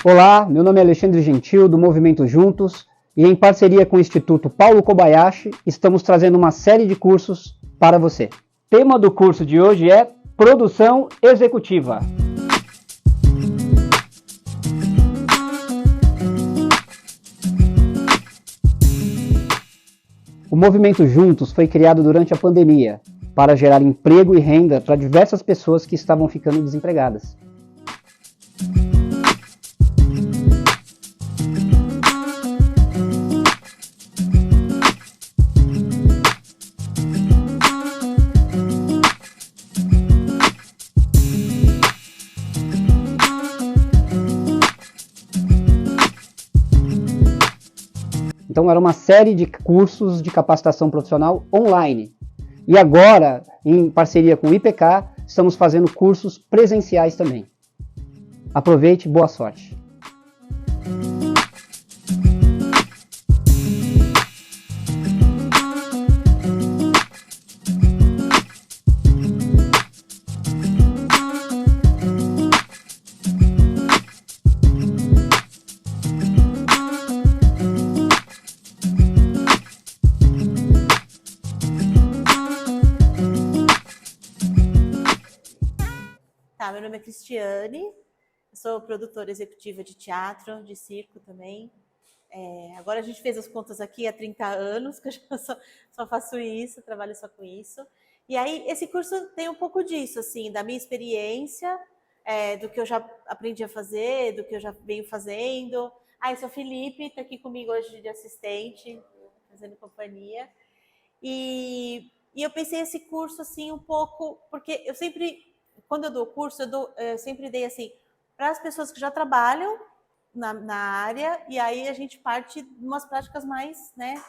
Olá, meu nome é Alexandre Gentil, do Movimento Juntos, e em parceria com o Instituto Paulo Kobayashi, estamos trazendo uma série de cursos para você. O tema do curso de hoje é Produção Executiva. O Movimento Juntos foi criado durante a pandemia para gerar emprego e renda para diversas pessoas que estavam ficando desempregadas. Então era uma série de cursos de capacitação profissional online. E agora, em parceria com o IPK, estamos fazendo cursos presenciais também. Aproveite, boa sorte! Meu nome é Cristiane, sou produtora executiva de teatro, de circo também. Agora a gente fez as contas aqui há 30 anos, que eu já só faço isso, trabalho só com isso. E aí esse curso tem um pouco disso, assim, da minha experiência, do que eu já aprendi a fazer, do que eu já venho fazendo. Esse é o Felipe, está aqui comigo hoje de assistente, fazendo companhia. E eu pensei esse curso assim um pouco, porque eu sempre... Quando eu dou o curso, eu sempre dei assim, para as pessoas que já trabalham na área, e aí a gente parte de umas práticas mais, né,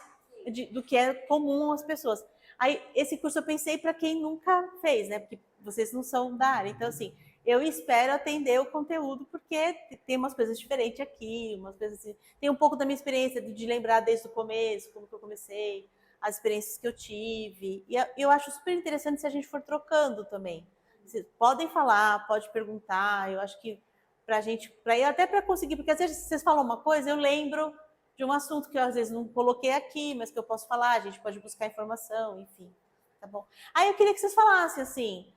do que é comum às pessoas. Aí, esse curso eu pensei para quem nunca fez, né, porque vocês não são da área. Então, assim, eu espero atender o conteúdo, porque tem umas coisas diferentes aqui, umas coisas assim, tem um pouco da minha experiência, de lembrar desde o começo, como que eu comecei, as experiências que eu tive. E eu acho super interessante se a gente for trocando também. Vocês podem falar, pode perguntar. Eu acho que pra gente, até para conseguir, porque às vezes vocês falam uma coisa, eu lembro de um assunto que eu às vezes não coloquei aqui, mas que eu posso falar, a gente pode buscar informação, enfim, tá bom? Aí eu queria que vocês falassem assim,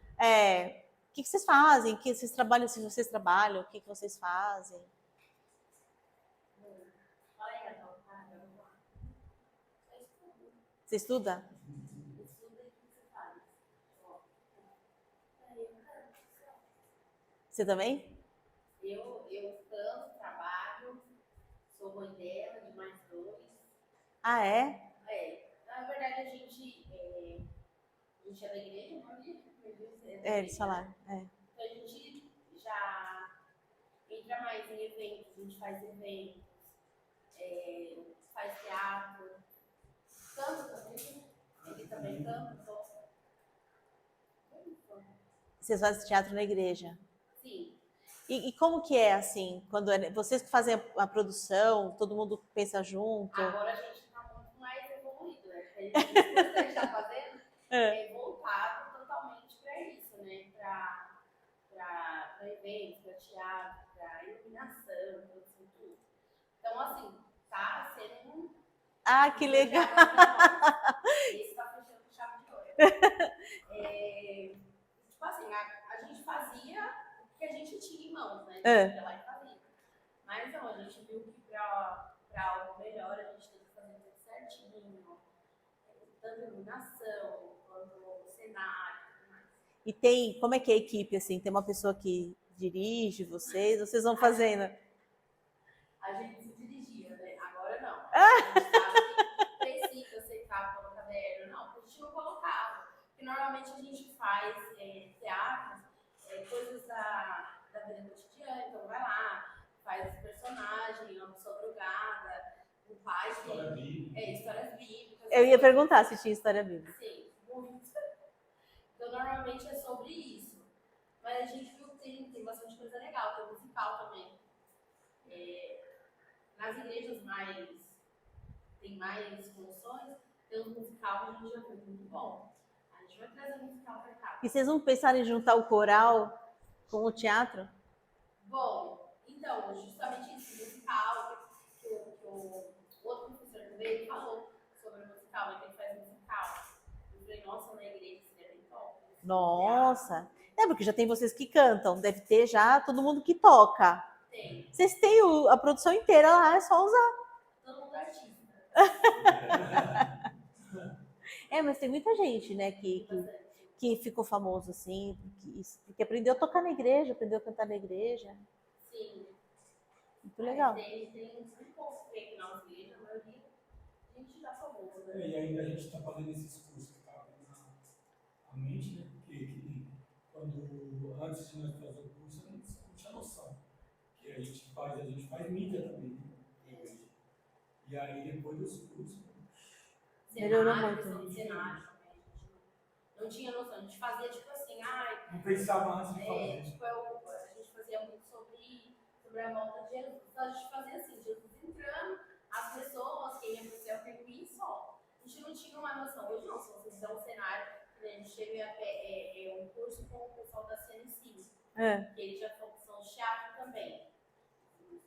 o que vocês fazem, que vocês trabalham, se vocês trabalham, o que vocês fazem. Você estuda? Você também? Eu canto, trabalho, sou mãe dela, de mais dois. Ah, é? Na verdade, a gente é da igreja, não é? Eles falaram. Então a gente já entra mais em eventos, a gente faz eventos, faz teatro, canta também, ele também canta, toca. Vocês fazem teatro na igreja? Sim. E como que é, assim, quando vocês que fazem a produção, todo mundo pensa junto? Agora a gente está muito mais evoluído, né? Porque o que a gente está fazendo é voltado totalmente para isso, né? Para eventos, para teatro, para iluminação, tudo. Então, assim, tá sendo que legal! Esse está fechando com chave de ouro. Tipo assim, a gente fazia o que a gente tinha em mãos, né? A gente ia lá e fazia. Mas não, a gente viu que para algo melhor a gente tem que fazer tudo certinho, tanto iluminação, quanto o cenário, tudo mais. E tem, como é que é a equipe, assim? Tem uma pessoa que dirige vocês vão fazendo? A gente se dirigia, né? Agora não. A gente sabe que precisa aceitar pelo caderno, não, a gente não colocava. Porque normalmente a gente faz teatro, coisas da vida cotidiana, então vai lá, faz os personagens, uma pessoa drogada, o pai histórias bíblicas. Eu ia perguntar se tinha história bíblica. Sim, muito. Então normalmente é sobre isso. Mas a gente viu que tem bastante coisa legal, tem musical também. Nas igrejas tem mais funções, tem um musical, a gente já foi muito bom. A gente vai trazer musical para cá. E vocês vão pensar em juntar o coral com o teatro? Bom, então, justamente isso ele falou sobre o musical, né, que ele faz musical. Eu falei, nossa, na igreja seria bem top. Nossa. É, porque já tem vocês que cantam, deve ter já todo mundo que toca. Tem. Vocês têm a produção inteira lá, é só usar. Todo mundo artista. É, mas tem muita gente, né, que ficou famoso assim, porque aprendeu a tocar na igreja, aprendeu a cantar na igreja. Sim. Muito legal. Tem um pouco fake na nossa igreja, a maioria a gente já famoso, né? E ainda a gente está fazendo esses cursos que está na mente, né? Porque quando antes de nós fazer o curso, a gente não tinha noção. Que a gente faz mídia também, né? E aí depois dos cursos. Melhorou Cenário, muito. questão de cenário também, a gente não tinha noção. A gente fazia tipo assim, Não pensava antes de fazer. tipo, a gente fazia muito sobre a volta de Jesus. Então, a gente fazia assim, Jesus entrando, as pessoas, quem ia pro céu, quem ia ir só. A gente não tinha uma noção. Hoje não, se vocês dão um cenário, a gente teve um curso com o pessoal da CNC, que ele já foi opção de teatro também.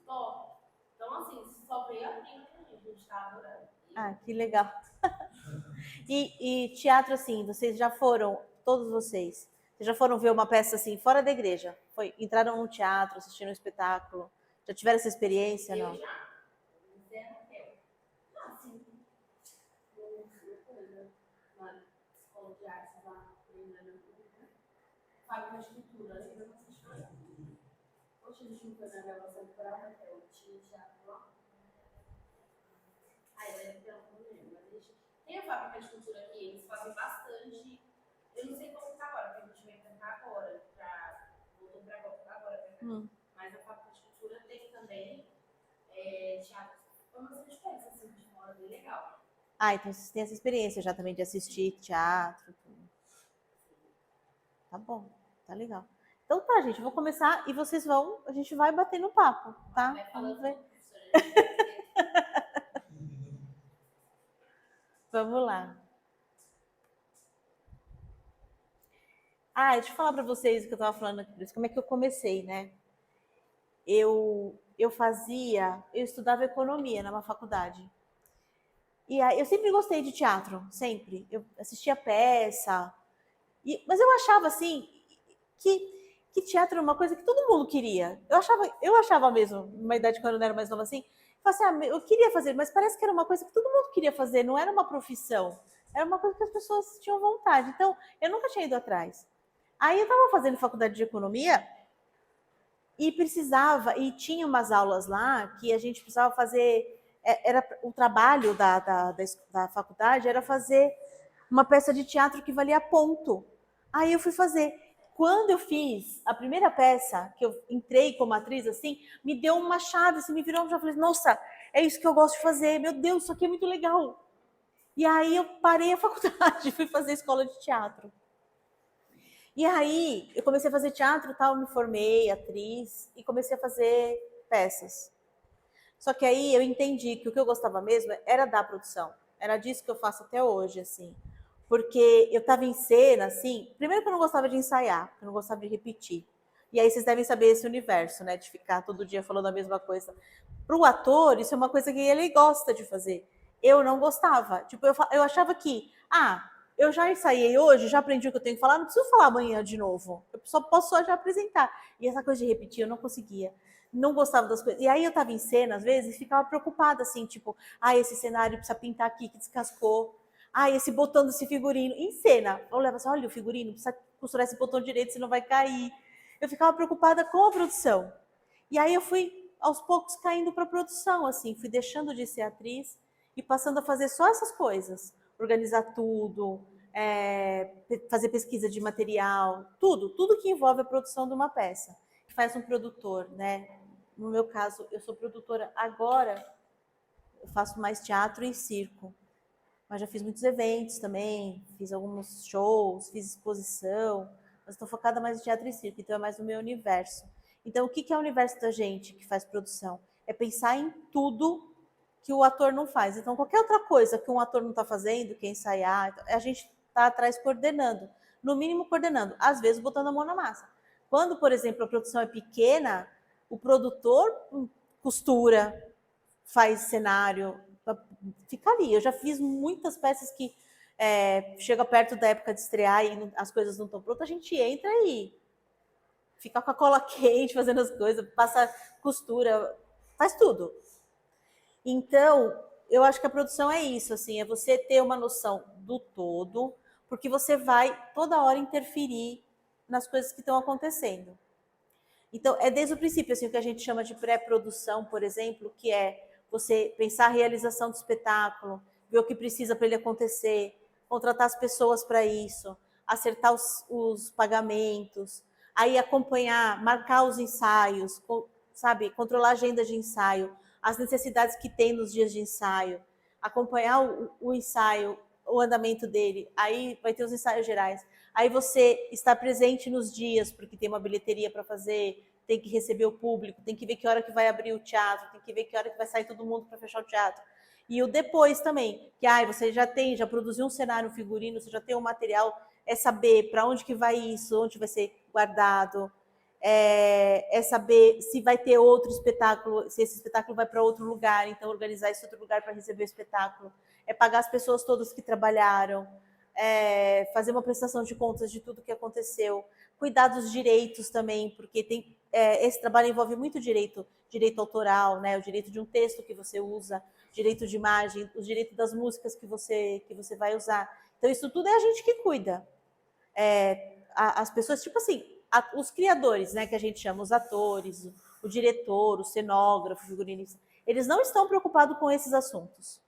Top. Então, assim, só veio abrindo pra gente, a gente tá adorando. Ah, que legal. E teatro, assim, vocês já foram, todos vocês já foram ver uma peça assim, fora da igreja? Entraram no teatro, assistiram um espetáculo? Já tiveram essa experiência, não? Eu já. Zé Raquel. Ah, sim. Na escola de artes lá, Fábrica de Cultura, ainda não assisti. Poxa, a gente não foi na gravação do Raquel, tinha teatro lá. Tem a Fábrica de Cultura aqui, eles fazem bastante. Eu não sei como está agora, porque a gente veio cantar agora, voltou para agora. Mas a Fábrica de Cultura tem também teatro. Como você pensa, assim, de fora, bem legal. Ah, então vocês têm essa experiência já também de assistir teatro. Tudo. Tá bom, tá legal. Então tá, gente, eu vou começar e a gente vai bater no papo, tá? Vamos ver. Vamos lá. Deixa eu falar para vocês o que eu estava falando, como é que eu comecei, né? Eu estudava economia numa faculdade. E aí, eu sempre gostei de teatro, sempre. Eu assistia peça. Mas eu achava, assim, que teatro era uma coisa que todo mundo queria. Eu achava mesmo, numa idade quando eu não era mais nova assim, eu queria fazer, mas parece que era uma coisa que todo mundo queria fazer, não era uma profissão. Era uma coisa que as pessoas tinham vontade. Então, eu nunca tinha ido atrás. Aí eu estava fazendo faculdade de economia e tinha umas aulas lá que a gente precisava fazer, o trabalho da faculdade era fazer uma peça de teatro que valia ponto. Aí eu fui fazer. Quando eu fiz a primeira peça, que eu entrei como atriz, assim, me deu uma chave, assim, me virou, já falei, nossa, é isso que eu gosto de fazer, meu Deus, isso aqui é muito legal. E aí eu parei a faculdade, fui fazer escola de teatro. E aí eu comecei a fazer teatro e tal, me formei, atriz, e comecei a fazer peças. Só que aí eu entendi que o que eu gostava mesmo era da produção. Era disso que eu faço até hoje, assim. Porque eu estava em cena, assim, primeiro que eu não gostava de ensaiar, eu não gostava de repetir. E aí vocês devem saber esse universo, né, de ficar todo dia falando a mesma coisa. Para o ator, isso é uma coisa que ele gosta de fazer. Eu não gostava. Tipo, eu achava que, eu já ensaiei hoje, já aprendi o que eu tenho que falar, não preciso falar amanhã de novo. Eu posso já apresentar. E essa coisa de repetir, eu não conseguia. Não gostava das coisas. E aí eu estava em cena, às vezes, e ficava preocupada, assim, tipo, esse cenário precisa pintar aqui, que descascou. Esse botão desse figurino. Em cena, eu olhava assim, olha o figurino, precisa costurar esse botão direito, senão vai cair. Eu ficava preocupada com a produção. E aí eu fui, aos poucos, caindo para a produção, assim, fui deixando de ser atriz e passando a fazer só essas coisas. Organizar tudo, fazer pesquisa de material, tudo que envolve a produção de uma peça. Que faz um produtor, né? No meu caso, eu sou produtora agora, eu faço mais teatro e circo. Mas já fiz muitos eventos também, fiz alguns shows, fiz exposição, mas estou focada mais em teatro e circo, então é mais no meu universo. Então, o que é o universo da gente que faz produção? É pensar em tudo que o ator não faz. Então, qualquer outra coisa que um ator não está fazendo, que é ensaiar, a gente está atrás coordenando, no mínimo coordenando, às vezes botando a mão na massa. Quando, por exemplo, a produção é pequena, o produtor costura, faz cenário, fica ali. Eu já fiz muitas peças que chega perto da época de estrear e as coisas não estão prontas, a gente entra e fica com a cola quente fazendo as coisas, passa costura, faz tudo. Então, eu acho que a produção é isso, assim, é você ter uma noção do todo, porque você vai toda hora interferir nas coisas que estão acontecendo. Então, é desde o princípio, assim, o que a gente chama de pré-produção, por exemplo, que é você pensar a realização do espetáculo, ver o que precisa para ele acontecer, contratar as pessoas para isso, acertar os pagamentos, aí acompanhar, marcar os ensaios, sabe, controlar a agenda de ensaio, as necessidades que tem nos dias de ensaio, acompanhar o ensaio, o andamento dele, aí vai ter os ensaios gerais. Aí você está presente nos dias, porque tem uma bilheteria para fazer, tem que receber o público, tem que ver que hora que vai abrir o teatro, tem que ver que hora que vai sair todo mundo para fechar o teatro. E o depois também, que você já produziu um cenário, um figurino, você já tem um material, é saber para onde que vai isso, onde vai ser guardado, é saber se vai ter outro espetáculo, se esse espetáculo vai para outro lugar, então organizar esse outro lugar para receber o espetáculo, é pagar as pessoas todas que trabalharam, fazer uma prestação de contas de tudo que aconteceu, cuidar dos direitos também, porque esse trabalho envolve muito direito autoral, né? O direito de um texto que você usa, direito de imagem, os direitos das músicas que você vai usar. Então, isso tudo é a gente que cuida. As pessoas, tipo assim, os criadores, né, que a gente chama, os atores, o diretor, o cenógrafo, o figurinista, eles não estão preocupados com esses assuntos.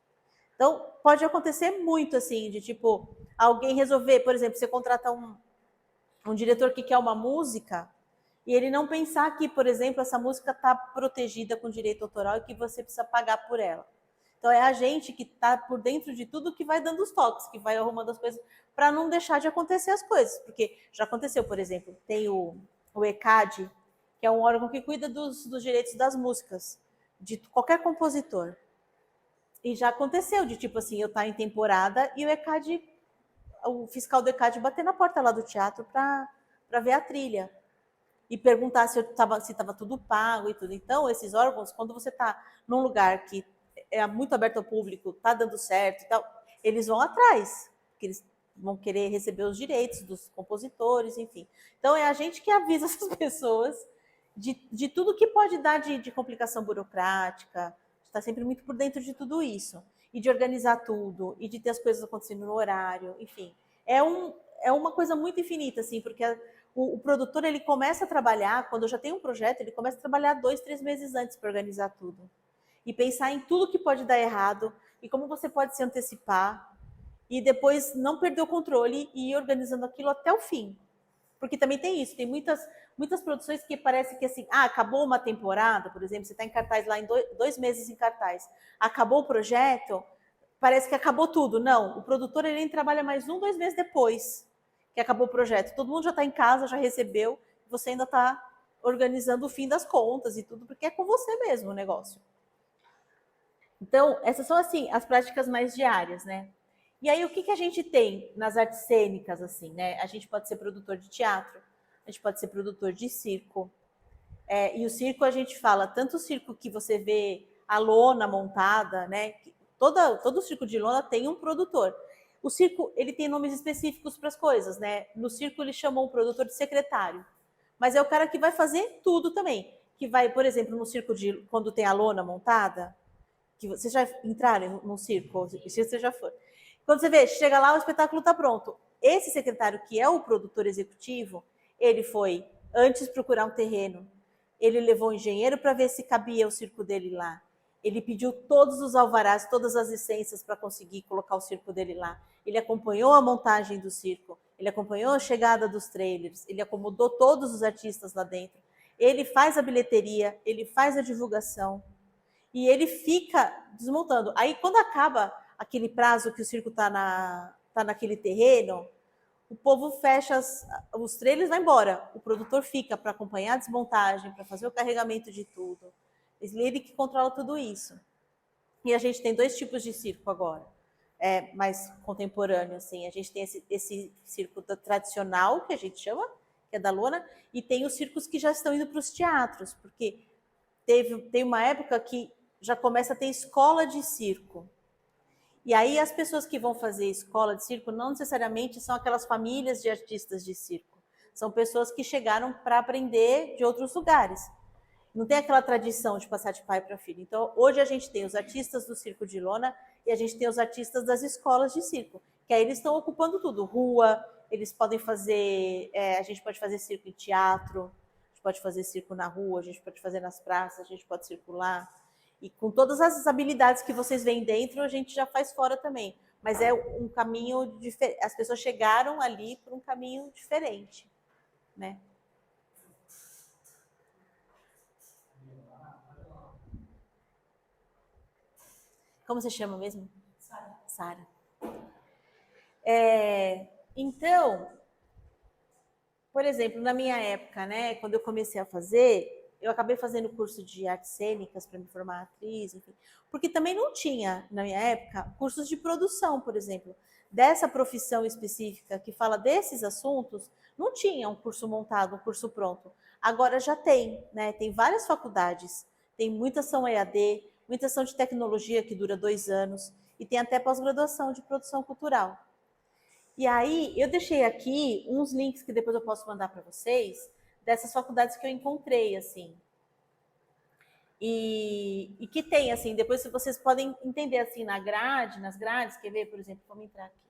Então, pode acontecer muito, assim, de tipo, alguém resolver, por exemplo, você contrata um diretor que quer uma música e ele não pensar que, por exemplo, essa música está protegida com direito autoral e que você precisa pagar por ela. Então, é a gente que está por dentro de tudo que vai dando os toques, que vai arrumando as coisas para não deixar de acontecer as coisas. Porque já aconteceu, por exemplo, tem o ECAD, que é um órgão que cuida dos direitos das músicas, de qualquer compositor. E já aconteceu de, tipo assim, eu estar em temporada e o fiscal do ECAD bater na porta lá do teatro para ver a trilha e perguntar se estava tudo pago e tudo. Então, esses órgãos, quando você está num lugar que é muito aberto ao público, está dando certo e tal, eles vão atrás, porque eles vão querer receber os direitos dos compositores, enfim. Então, é a gente que avisa essas pessoas de tudo que pode dar de complicação burocrática, está sempre muito por dentro de tudo isso, e de organizar tudo, e de ter as coisas acontecendo no horário, enfim. É uma coisa muito infinita, assim, porque o produtor, ele começa a trabalhar, quando já tem um projeto, ele começa a trabalhar 2, 3 meses antes para organizar tudo. E pensar em tudo que pode dar errado, e como você pode se antecipar, e depois não perder o controle e ir organizando aquilo até o fim. Porque também tem isso, tem muitas produções que parece que assim, acabou uma temporada, por exemplo, você está em cartaz lá em 2 meses em cartaz, acabou o projeto, parece que acabou tudo. Não, o produtor ele trabalha mais 1, 2 meses depois que acabou o projeto. Todo mundo já está em casa, já recebeu, você ainda está organizando o fim das contas e tudo, porque é com você mesmo o negócio. Então, essas são assim as práticas mais diárias, né? E aí, o que a gente tem nas artes cênicas, assim, né? A gente pode ser produtor de teatro, a gente pode ser produtor de circo. E o circo, a gente fala, tanto o circo que você vê a lona montada, né? Todo circo de lona tem um produtor. O circo, ele tem nomes específicos para as coisas, né? No circo, eles chamam o produtor de secretário. Mas é o cara que vai fazer tudo também. Que vai, por exemplo, no circo quando tem a lona montada, que vocês já entraram num circo, se você já for. Quando você vê, chega lá, o espetáculo está pronto. Esse secretário, que é o produtor executivo, ele foi antes procurar um terreno, ele levou um engenheiro para ver se cabia o circo dele lá. Ele pediu todos os alvarás, todas as licenças para conseguir colocar o circo dele lá. Ele acompanhou a montagem do circo, ele acompanhou a chegada dos trailers, ele acomodou todos os artistas lá dentro. Ele faz a bilheteria, ele faz a divulgação e ele fica desmontando. Aí, quando acaba aquele prazo que o circo está naquele terreno, o povo fecha os trailers e vai embora. O produtor fica para acompanhar a desmontagem, para fazer o carregamento de tudo. Ele que controla tudo isso. E a gente tem 2 tipos de circo agora, mais contemporâneo, assim. A gente tem esse circo tradicional, que a gente chama, que é da lona, e tem os circos que já estão indo para os teatros, porque tem uma época que já começa a ter escola de circo. E aí as pessoas que vão fazer escola de circo não necessariamente são aquelas famílias de artistas de circo. São pessoas que chegaram para aprender de outros lugares. Não tem aquela tradição de passar de pai para filho. Então, hoje a gente tem os artistas do circo de lona e a gente tem os artistas das escolas de circo, que aí eles estão ocupando tudo. Rua, eles podem fazer... a gente pode fazer circo em teatro, a gente pode fazer circo na rua, a gente pode fazer nas praças, a gente pode circular. E com todas as habilidades que vocês veem dentro, a gente já faz fora também. Mas é um caminho diferente. As pessoas chegaram ali por um caminho diferente, né? Como você chama mesmo? Sara. Sara. Então, por exemplo, na minha época, né, quando eu comecei a fazer, eu acabei fazendo curso de artes cênicas para me formar atriz, enfim, porque também não tinha, na minha época, cursos de produção, por exemplo, dessa profissão específica que fala desses assuntos, não tinha um curso montado, um curso pronto. Agora já tem, né? Tem várias faculdades, tem muita ação EAD, muita ação de tecnologia que dura 2 anos, e tem até pós-graduação de produção cultural. E aí, eu deixei aqui uns links que depois eu posso mandar para vocês, dessas faculdades que eu encontrei, assim. E que tem, assim, depois vocês podem entender, assim, nas grades, quer ver, por exemplo, vamos entrar aqui.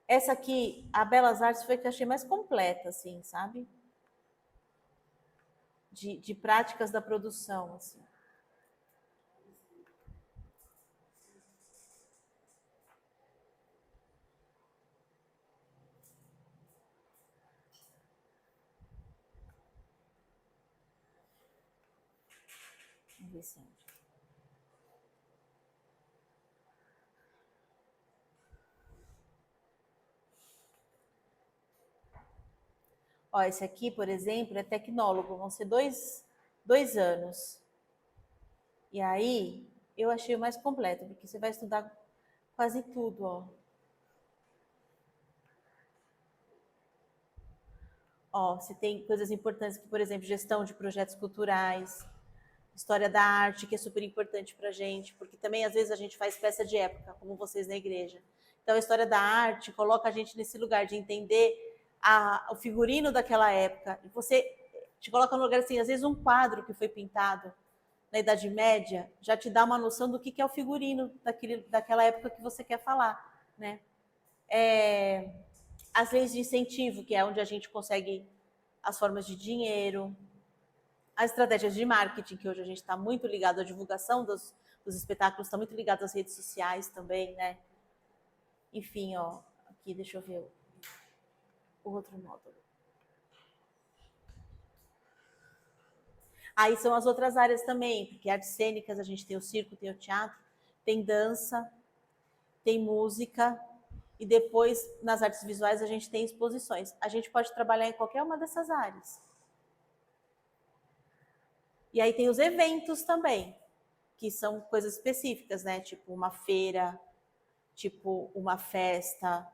Essa aqui, a Belas Artes, foi a que eu achei mais completa, assim, sabe? De práticas da produção, assim. Vamos ver se onde. Ó, esse aqui, por exemplo, é tecnólogo, vão ser dois anos. E aí, eu achei o mais completo, porque você vai estudar quase tudo, ó. Ó, você tem coisas importantes, que, por exemplo, gestão de projetos culturais, história da arte, que é super importante pra gente, porque também, às vezes, a gente faz peça de época, como vocês na igreja. Então, a história da arte coloca a gente nesse lugar de entender o figurino daquela época. E você te coloca no lugar assim, às vezes um quadro que foi pintado na Idade Média já te dá uma noção do que é o figurino daquela época que você quer falar, né? As leis de incentivo, que é onde a gente consegue as formas de dinheiro, as estratégias de marketing, que hoje a gente está muito ligado à divulgação dos espetáculos, está muito ligado às redes sociais também, né? Enfim, ó, aqui deixa eu ver o outro módulo. Aí são as outras áreas também, porque artes cênicas, a gente tem o circo, tem o teatro, tem dança, tem música, e depois, nas artes visuais, a gente tem exposições. A gente pode trabalhar em qualquer uma dessas áreas. E aí tem os eventos também, que são coisas específicas, né? Tipo uma feira, tipo uma festa,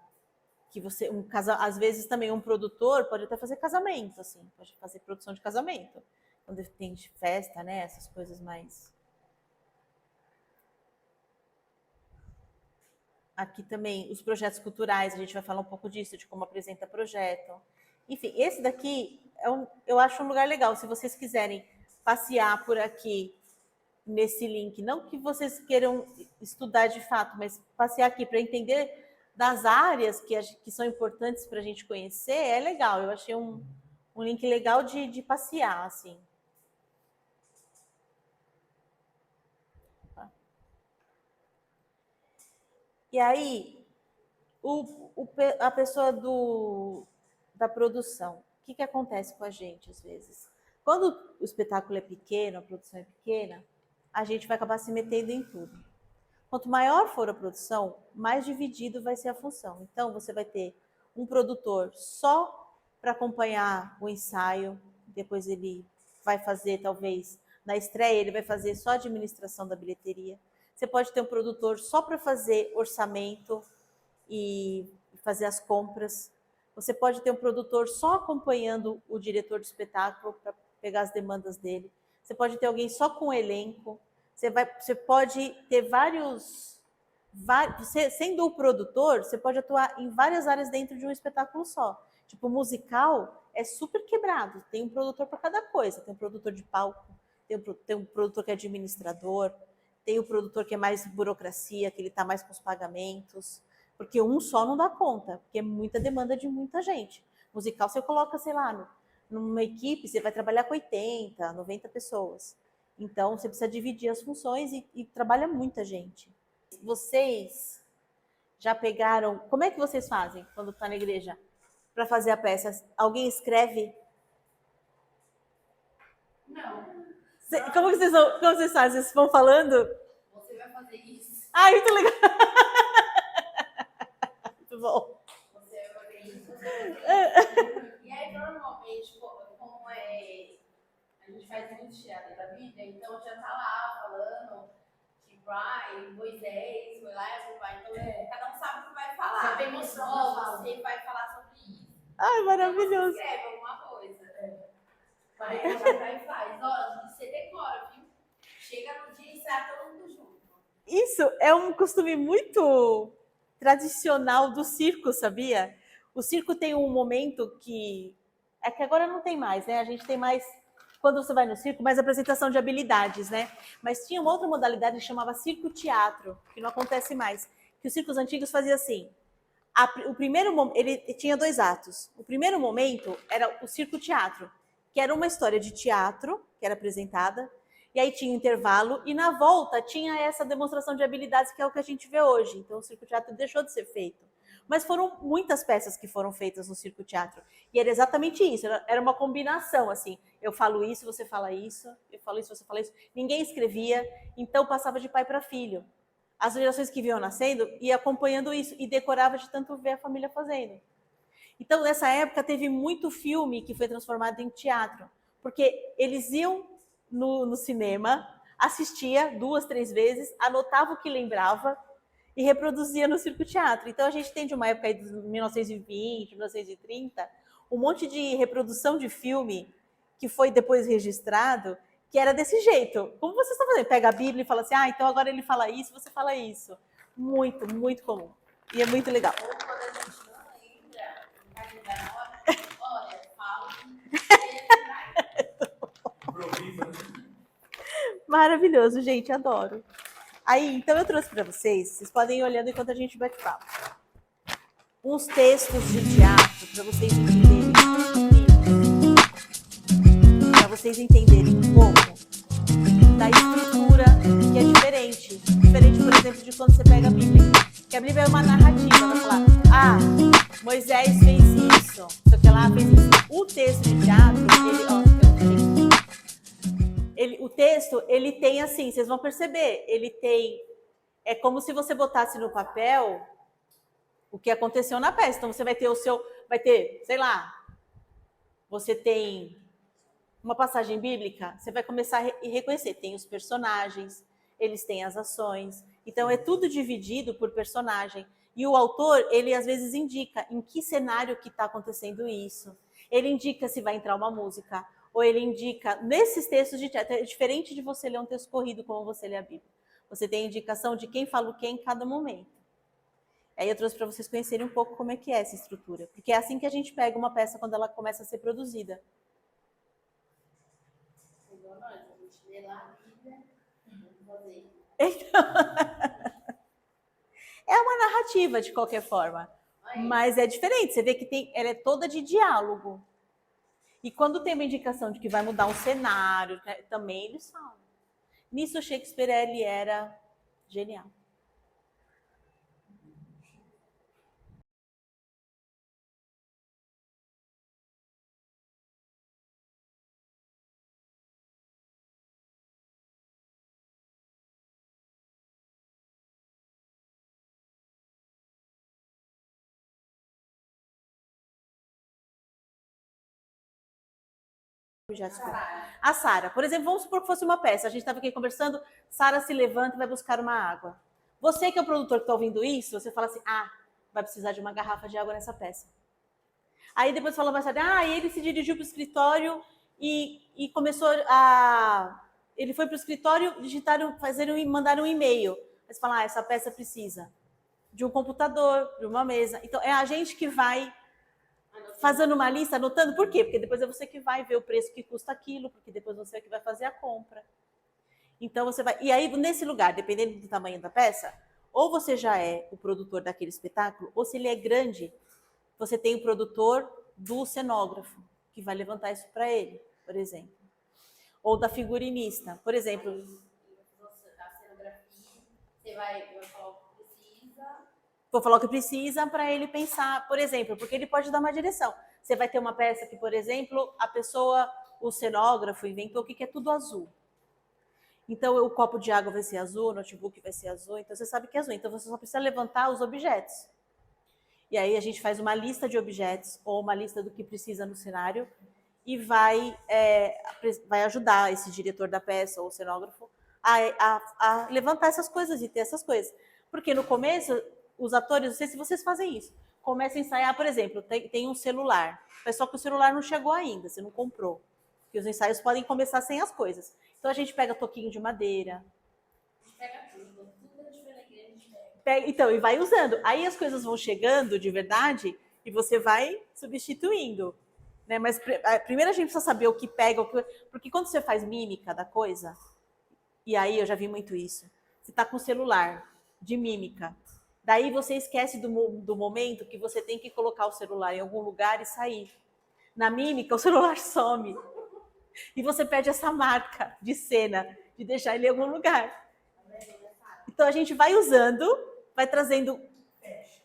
que você, às vezes também um produtor pode até fazer casamento, assim, pode fazer produção de casamento. Quando tem festa, né? Essas coisas mais... Aqui também, os projetos culturais, a gente vai falar um pouco disso, de como apresenta projeto. Enfim, esse daqui, eu acho um lugar legal. Se vocês quiserem passear por aqui, nesse link, não que vocês queiram estudar de fato, mas passear aqui para entender das áreas que são importantes para a gente conhecer, é legal. Eu achei um link legal de passear, assim. E aí, a pessoa da produção, o que acontece com a gente às vezes? Quando o espetáculo é pequeno, a produção é pequena, a gente vai acabar se metendo em tudo. Quanto maior for a produção, mais dividido vai ser a função. Então, você vai ter um produtor só para acompanhar o ensaio, depois ele vai fazer, talvez, na estreia, ele vai fazer só a administração da bilheteria. Você pode ter um produtor só para fazer orçamento e fazer as compras. Você pode ter um produtor só acompanhando o diretor do espetáculo para pegar as demandas dele. Você pode ter alguém só com o elenco. Você pode ter você, sendo o produtor, você pode atuar em várias áreas dentro de um espetáculo só. Tipo, musical é super quebrado. Tem um produtor para cada coisa. Tem um produtor de palco, tem um produtor que é administrador, tem o produtor que é mais burocracia, que ele está mais com os pagamentos. Porque um só não dá conta, porque é muita demanda de muita gente. Musical, você coloca, sei lá, numa equipe, você vai trabalhar com 80, 90 pessoas. Então, você precisa dividir as funções e trabalha muita gente. Vocês já pegaram... Como é que vocês fazem quando está na igreja para fazer a peça? Alguém escreve? Não. Como vocês fazem? Vocês vão falando? Você vai fazer isso. Ai, muito legal. Muito bom. Você vai fazer isso. E aí, normalmente, como a gente faz muito teatro da Bíblia, então já tá lá falando, tipo, Moisés foi lá e pai. Então, cada um sabe o que vai falar. Você tem emoção. Você vai falar sobre isso. Ai, maravilhoso. Você escreve alguma coisa. Aí vai e faz. Ó, você decora, viu? Chega no dia e sai todo mundo junto. Isso é um costume muito tradicional do circo, sabia? O circo tem um momento que... É que agora não tem mais, né? A gente tem mais... Quando você vai no circo, mais apresentação de habilidades, né? Mas tinha uma outra modalidade que chamava circo-teatro, que não acontece mais. Que os circos antigos faziam assim. O primeiro ele tinha 2 atos. O primeiro momento era o circo-teatro, que era uma história de teatro, que era apresentada, e aí tinha um intervalo, e na volta tinha essa demonstração de habilidades, que é o que a gente vê hoje. Então o circo-teatro deixou de ser feito. Mas foram muitas peças que foram feitas no circo-teatro. E era exatamente isso, era uma combinação, assim. Eu falo isso, você fala isso, eu falo isso, você fala isso. Ninguém escrevia, então passava de pai para filho. As gerações que vinham nascendo iam acompanhando isso e decorava de tanto ver a família fazendo. Então, nessa época, teve muito filme que foi transformado em teatro, porque eles iam no cinema, assistia 2, 3 vezes, anotava o que lembrava e reproduzia no circo-teatro. Então, a gente tem de uma época aí de 1920, 1930, um monte de reprodução de filme que foi depois registrado, que era desse jeito. Como vocês estão fazendo? Pega a Bíblia e fala assim, então agora ele fala isso, você fala isso. Muito, muito comum. E é muito legal. Ou quando a gente não lembra, na hora, olha, fala. Maravilhoso, gente, adoro. Aí, então eu trouxe para vocês podem ir olhando enquanto a gente bate papo, uns textos de teatro para vocês entenderem. Para vocês entenderem um pouco da estrutura que é diferente. Diferente, por exemplo, de quando você pega a Bíblia. Que a Bíblia é uma narrativa, vai falar, Moisés fez isso, sei o que lá, fez isso. O texto de teatro, o texto, ele tem assim, vocês vão perceber, ele tem, é como se você botasse no papel o que aconteceu na peça. Então, você vai ter, sei lá, você tem uma passagem bíblica, você vai começar a reconhecer, tem os personagens, eles têm as ações, então é tudo dividido por personagem. E o autor, ele às vezes indica em que cenário que está acontecendo isso, ele indica se vai entrar uma música, ou ele indica, nesses textos de teatro, é diferente de você ler um texto corrido como você lê a Bíblia. Você tem a indicação de quem fala o que em cada momento. Aí eu trouxe para vocês conhecerem um pouco como é que é essa estrutura, porque é assim que a gente pega uma peça quando ela começa a ser produzida. A gente lê lá a Bíblia, vamos fazer. Então, é uma narrativa de qualquer forma, mas é diferente. Você vê que ela é toda de diálogo. E quando tem uma indicação de que vai mudar um cenário, também eles falam. Nisso o Shakespeare, ele era genial. A Sara, por exemplo, vamos supor que fosse uma peça. A gente estava aqui conversando, Sara se levanta e vai buscar uma água. Você que é o produtor que está ouvindo isso, você fala assim, vai precisar de uma garrafa de água nessa peça. Aí depois fala mais tarde, ele se dirigiu para o escritório e começou a... ele foi para o escritório, mandaram um e-mail. Eles falam, essa peça precisa de um computador, de uma mesa. Então, é a gente que vai fazendo uma lista, anotando. Por quê? Porque depois é você que vai ver o preço que custa aquilo, porque depois você é que vai fazer a compra. Então, você vai... E aí, nesse lugar, dependendo do tamanho da peça, ou você já é o produtor daquele espetáculo, ou se ele é grande, você tem o produtor do cenógrafo, que vai levantar isso para ele, por exemplo. Ou da figurinista, por exemplo. Da cenografia, você vai falar o que precisa. Vou falar o que precisa para ele pensar, por exemplo, porque ele pode dar uma direção. Você vai ter uma peça que, por exemplo, o cenógrafo inventou que é tudo azul. Então, o copo de água vai ser azul, o notebook vai ser azul, então você sabe que é azul. Então, você só precisa levantar os objetos. E aí, a gente faz uma lista de objetos ou uma lista do que precisa no cenário e vai ajudar esse diretor da peça ou o cenógrafo a levantar essas coisas e ter essas coisas. Porque no começo, os atores, não sei se vocês fazem isso, começam a ensaiar, por exemplo, tem um celular, mas só que o celular não chegou ainda, você não comprou. Porque os ensaios podem começar sem as coisas. Então, a gente pega toquinho de madeira. A gente pega tudo que a gente vê na igreja, a gente pega. Então, e vai usando. Aí as coisas vão chegando de verdade e você vai substituindo. Né? Mas primeiro a gente precisa saber o que pega, porque quando você faz mímica da coisa, e aí eu já vi muito isso, você está com o celular de mímica, daí você esquece do momento que você tem que colocar o celular em algum lugar e sair. Na mímica, o celular some. E você perde essa marca de cena, de deixar ele em algum lugar. Então a gente vai usando, vai trazendo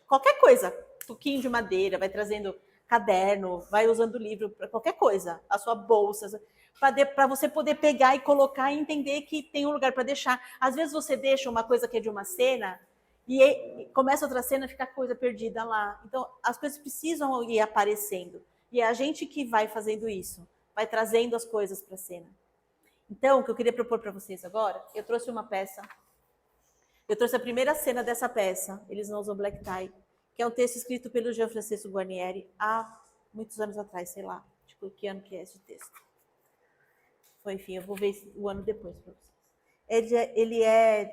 qualquer coisa, toquinho de madeira, vai trazendo caderno, vai usando livro para qualquer coisa, a sua bolsa, para você poder pegar e colocar e entender que tem um lugar para deixar. Às vezes você deixa uma coisa que é de uma cena e começa outra cena e fica a coisa perdida lá. Então as coisas precisam ir aparecendo. E é a gente que vai fazendo isso, vai trazendo as coisas para a cena. Então, o que eu queria propor para vocês agora, eu trouxe uma peça. Eu trouxe a primeira cena dessa peça, Eles Não Usam Black Tie, que é um texto escrito pelo Jean Francesco Guarnieri há muitos anos atrás, sei lá, tipo, que ano que é esse texto. Foi, enfim, eu vou ver o ano depois para vocês. Ele é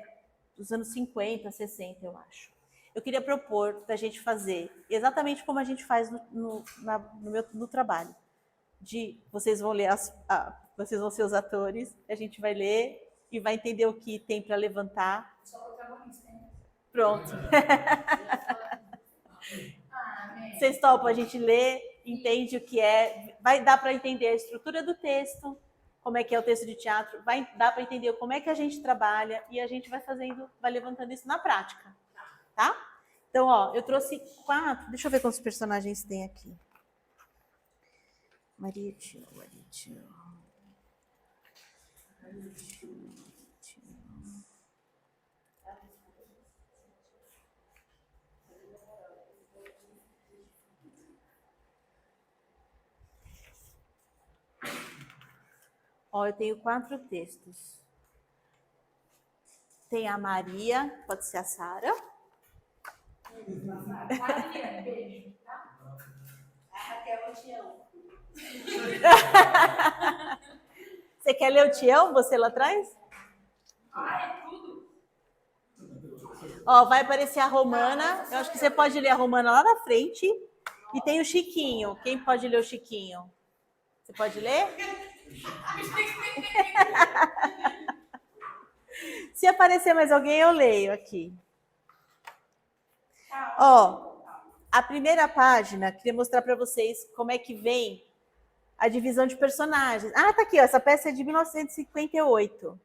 dos anos 50, 60, eu acho. Eu queria propor para a gente fazer exatamente como a gente faz no trabalho. Vocês vão ler, vocês vão ser os atores, a gente vai ler e vai entender o que tem para levantar. Só protagonista, hein? Pronto. Vocês topam, a gente lê, entende o que é, vai dar para entender a estrutura do texto, como é que é o texto de teatro, vai dar para entender como é que a gente trabalha e a gente vai levantando isso na prática, tá? Então, ó, eu trouxe 4, deixa eu ver quantos personagens tem aqui. Maria Tio. Ó, eu tenho 4 textos. Tem a Maria, pode ser a Sara. Maria, beijo, tá? A Raquel, eu te amo. Você quer ler o Tião, você lá atrás? É tudo. Ó, vai aparecer a Romana. Eu acho que você pode ler a Romana lá na frente. E tem o Chiquinho. Quem pode ler o Chiquinho? Você pode ler? Se aparecer mais alguém, eu leio aqui. Ó, a primeira página, queria mostrar para vocês como é que vem a divisão de personagens. Ah, tá aqui, ó, essa peça é de 1958.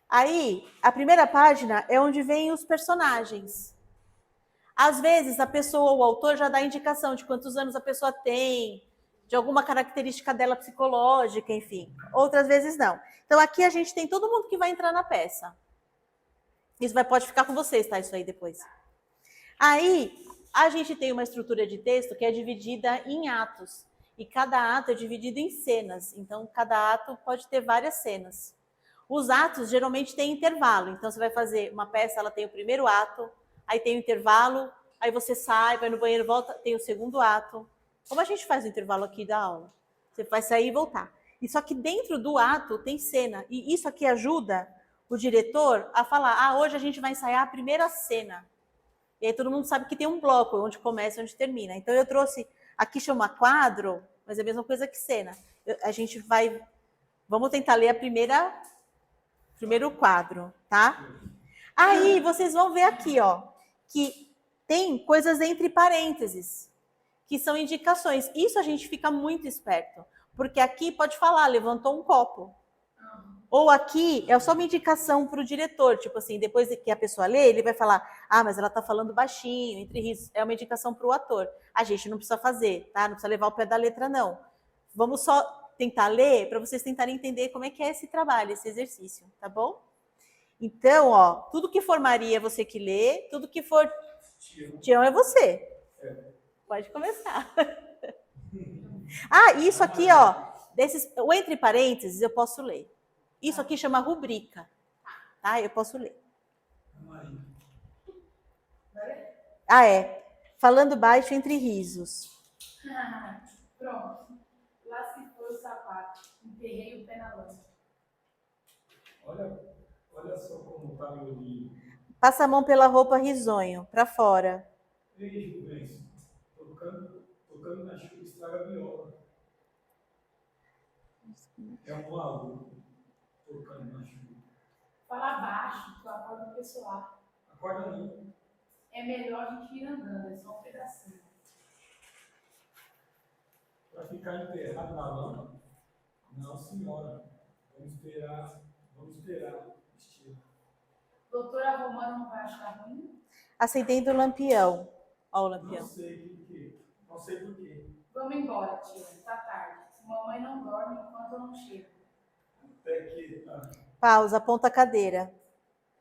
Aí, a primeira página é onde vem os personagens. Às vezes, a pessoa, o autor, já dá indicação de quantos anos a pessoa tem, de alguma característica dela psicológica, enfim. Outras vezes, não. Então, aqui a gente tem todo mundo que vai entrar na peça. Isso pode ficar com vocês, tá? Isso aí depois. Aí, a gente tem uma estrutura de texto que é dividida em atos. E cada ato é dividido em cenas. Então, cada ato pode ter várias cenas. Os atos geralmente têm intervalo. Então, você vai fazer uma peça, ela tem o primeiro ato, aí tem o intervalo, aí você sai, vai no banheiro, volta, tem o segundo ato. Como a gente faz o intervalo aqui da aula? Você vai sair e voltar. Isso aqui dentro do ato tem cena. E isso aqui ajuda o diretor a falar, hoje a gente vai ensaiar a primeira cena. E aí todo mundo sabe que tem um bloco, onde começa e onde termina. Então eu trouxe, aqui chama quadro, mas é a mesma coisa que cena. A gente vai, vamos tentar ler primeiro quadro, tá? Aí vocês vão ver aqui, ó, que tem coisas entre parênteses, que são indicações. Isso a gente fica muito esperto, porque aqui pode falar, levantou um copo. Ou aqui é só uma indicação para o diretor, tipo assim, depois que a pessoa lê, ele vai falar, mas ela está falando baixinho, entre risos. É uma indicação para o ator. A gente não precisa fazer, tá? Não precisa levar o pé da letra, não. Vamos só tentar ler para vocês tentarem entender como é que é esse trabalho, esse exercício, tá bom? Então, ó, tudo que for Maria é você que lê, tudo que for Tião é você. Pode começar. Isso aqui, ó, o entre parênteses eu posso ler. Isso aqui chama rubrica, tá? Eu posso ler. Falando baixo entre risos. Pronto. Lá se foi o sapato. Enterrei o pé na lama. Olha só como tá meu livro. Passa a mão pela roupa risonho, pra fora. Ei, Rubens, tocando na chuva estraga a viola. É um maluco tocando na chuva. Fala baixo, tu acorda o pessoal. Acorda não. É melhor a gente ir andando, é só um pedacinho. Para ficar enterrado na lama? Não, senhora. Vamos esperar. Estilo. Doutora Romana não vai achar ruim? Acendendo o lampião. Ó o lampião. Não sei por quê. Vamos embora, tia. Tá tarde. Mamãe não dorme enquanto eu não chego. Até que... Pausa, aponta a cadeira.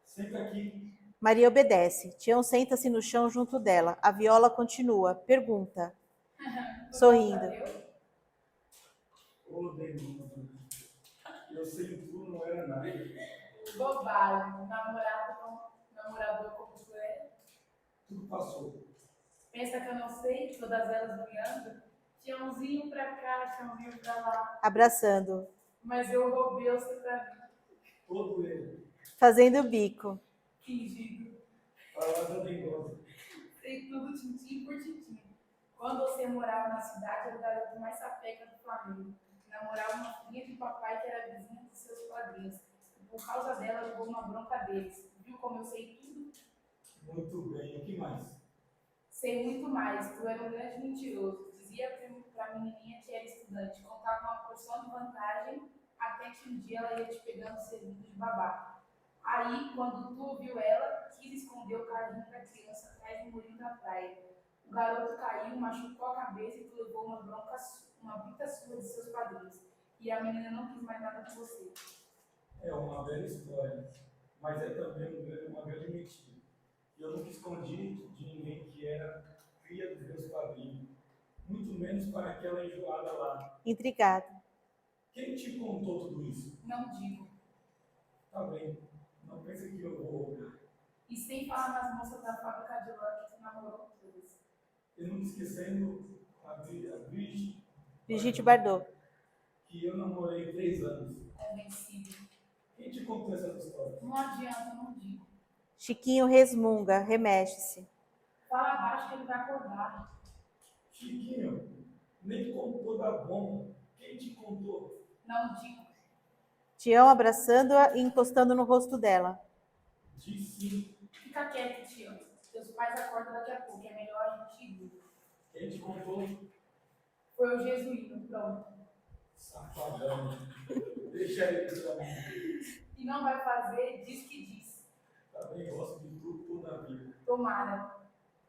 Senta aqui. Maria obedece. Tião senta-se no chão junto dela. A viola continua. Pergunta. Sorrindo. Ô, demônio. Eu sei que tu não era nada. Bobagem. Namorador como tu é. Tudo passou. Pensa que eu não sei? Todas elas noiando. Tiãozinho pra cá, Tiãozinho pra lá. Abraçando. Mas eu roubei você pra mim. Todo ele. Fazendo bico. Fingido. Falada dengosa. Sei tudo tintim por tintim. Quando você morava na cidade, era o garoto mais sapeca do Flamengo. Namorava uma filhinha de papai que era vizinha dos seus padrinhos. E por causa dela, levou uma bronca deles. Viu como eu sei tudo? Muito bem. O que mais? Sei muito mais. Tu era um grande mentiroso. Dizia pra menininha que era estudante. Contava uma porção de vantagem até que um dia ela ia te pegando servindo de babá. Aí, quando tu viu ela, quis esconder o carrinho da criança atrás do murinho da praia. O garoto caiu, machucou a cabeça e tu levou uma bruta sua de seus padrinhos. E a menina não quis mais nada com você. É uma bela história, mas é também uma grande mentira. E eu nunca escondi de ninguém que era cria dos meus padrinhos, muito menos para aquela enjoada lá. Intrigado. Quem te contou tudo isso? Não digo. Tá bem, não pense que eu vou... E sem falar nas moças da fábrica de lã que tu namorou todas. E não esquecendo a Brigitte Bardot. que eu namorei 3 anos. É vencido. Quem te contou essa história? Não adianta, não digo. Chiquinho resmunga, remexe-se. Fala abaixo que ele vai acordar. Chiquinho, nem contou da bomba. Quem te contou? Não digo. Tião abraçando-a e encostando no rosto dela. Diz sim. Fica quieto, tio. Teus pais acordam daqui a pouco. É melhor a gente ir. Quem te contou? Foi o jesuíta, pronto. Safadão. Deixa ele pra mim. E não vai fazer, diz que diz. Também gosto de tudo toda a vida. Tomara.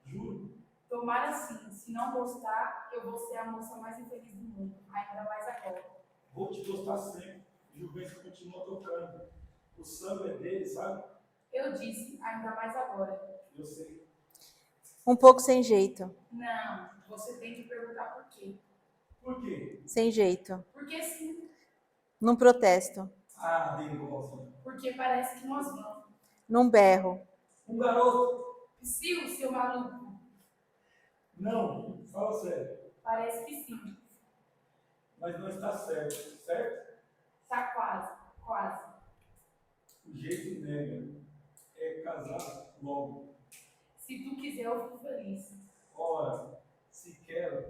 Juro. Tomara sim. Se não gostar, eu vou ser a moça mais infeliz do mundo. Ainda mais agora. Vou te gostar sempre. Juventus continua tocando. O samba é dele, sabe? Eu disse, ainda mais agora. Eu sei. Um pouco sem jeito. Não, você tem que perguntar por quê. Por quê? Sem jeito. Porque sim. Num protesto. Ah, dengosa. Porque parece que nós vamos. Num berro. Um garoto. Psiu, seu maluco. Não, fala sério. Parece que sim. Mas não está certo, certo? O jeito dele é casar logo. Se tu quiser, eu fico feliz. Ora, se quero,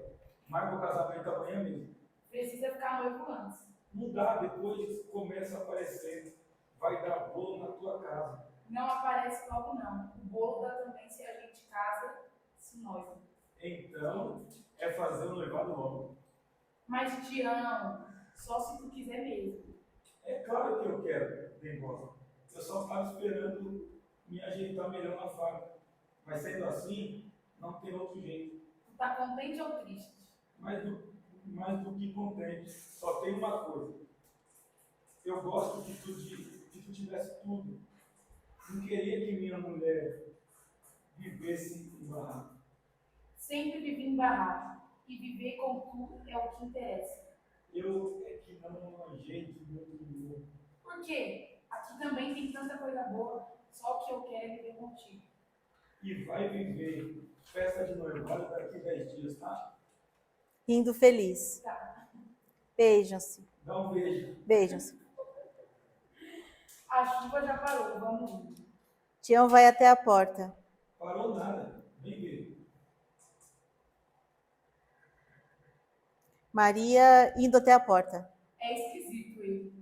marca o casamento amanhã mesmo. Precisa ficar noivo antes. Não dá, depois começa a aparecer. Vai dar bolo na tua casa. Não aparece logo, não. O bolo dá também se a gente casa, se noiva. Então, é fazer o noivado logo. Mas te amo, só se tu quiser mesmo. É claro que eu quero, bem gosto. Eu só estava esperando me ajeitar melhor na fábrica. Mas sendo assim, não tem outro jeito. Tu tá contente ou triste? Mais do que contente. Só tem uma coisa. Eu gosto que tu tivesse tudo. Não queria que minha mulher vivesse em barraco. Sempre vivi em barraco. E viver com tu é o que interessa. Eu é que não ajeito muito novo. Por quê? Aqui também tem tanta coisa boa. Só o que eu quero é viver contigo. E vai viver festa de noivado daqui 10 dias, tá? Rindo feliz. Tá. Beijam-se. Dá um beijo. Beijam-se. A chuva já parou, vamos ir. Tião vai até a porta. Parou nada. Vem ver. Maria indo até a porta. É esquisito ele.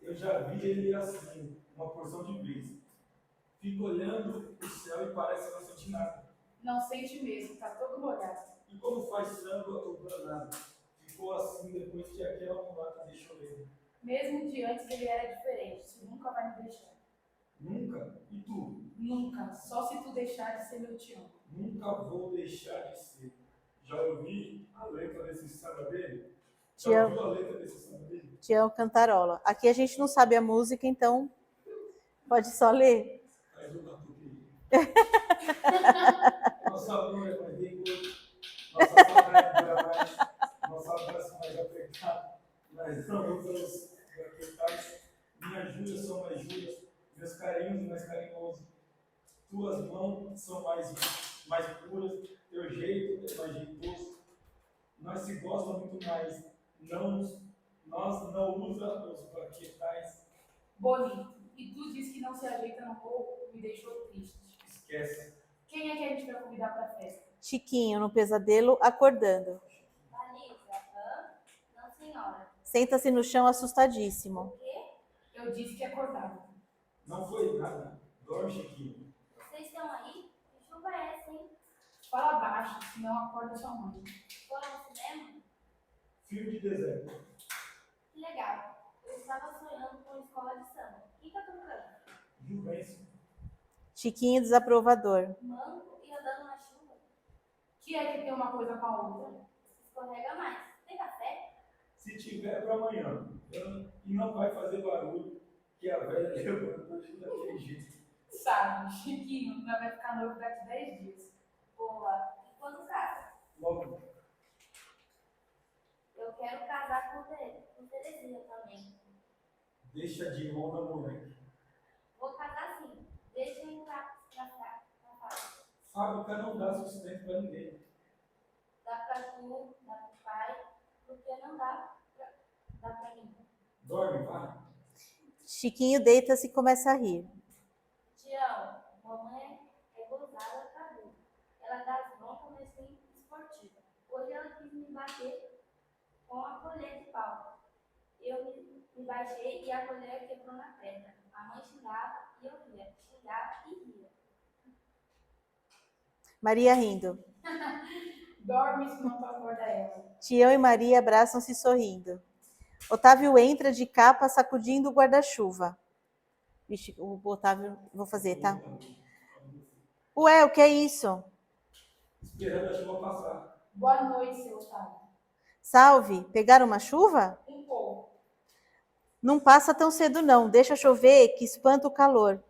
Eu já vi ele assim, uma porção de vezes. Fica olhando o céu e parece não sentir nada. Não sente mesmo, tá todo molhado. E como faz samba ou danado? Ficou assim depois que aquela mulata deixou ele. Mesmo de antes ele era diferente. Isso nunca vai me deixar. Nunca? E tu? Nunca. Só se tu deixar de ser meu Tião. Nunca vou deixar de ser. Já ouvi a letra desse samba dele? Já Tião. ouviu a letra desse samba dele? Tião cantarola. Aqui a gente não sabe a música, então pode só ler. Faz o batuque. Nossa amor é mais bem gordo. Nossa saudade dura mais. Nosso abraço mais apertado. Nós não usamos baquetais. Minhas juras são mais juras. Meus carinhos mais carinhosos. Tuas mãos são mais puras. Teu jeito é mais jeitoso. Nós se gosta muito mais. Nós não usamos os baquetais. Bonito. E tu diz que não se ajeita no corpo, me deixou triste. Esquece. Quem é que a gente vai convidar pra festa? Chiquinho no pesadelo acordando. Vanessa, não senhora. Senta-se no chão assustadíssimo. O quê? Eu disse que acordava. Não foi nada. Dorme, Chiquinho. Vocês estão aí? Que chuva é essa, hein? Fala baixo, senão acorda sua mãe. Foram ao cinema? Fio de deserto. Que legal. Eu estava sonhando com escola de samba. Quem tá tocando? Juvencio. Chiquinho desaprovador. Manco e andando na chuva. Que é que tem uma coisa com a outra? Escorrega mais. Tem café? Se tiver para amanhã. E não vai fazer barulho, que a velha levanta daquele jeito. Sabe, Chiquinho, nós vai ficar noivo daqui 10 dias. Boa. E quando casa? Logo, Eu quero casar com Terezinha também. deixa de onda, moleque. Vou casar sim. Deixa eu entrar na fábrica. Fábrica não dá sustento para ninguém. Dá pra tu, dá pro pai, porque não dá pra mim. Dorme, vai. Chiquinho deita-se e começa a rir. Tião, mamãe é gozada pra mim. Ela dá as broncas, mas tem esportiva. Hoje ela quis me bater com a colher de pau. Eu me baixei e a colher quebrou na perna. A mãe xingava e eu ria. Xingava e ria. Maria rindo. Dorme, senão tu acorda ela. Tião e Maria abraçam-se sorrindo. Otávio entra de capa sacudindo o guarda-chuva. Vixe, o Otávio... Vou fazer, tá? Ué, o que é isso? Esperando a chuva passar. Boa noite, seu Otávio. Salve, pegaram uma chuva? Um pouco. Não passa tão cedo não, deixa chover que espanta o calor.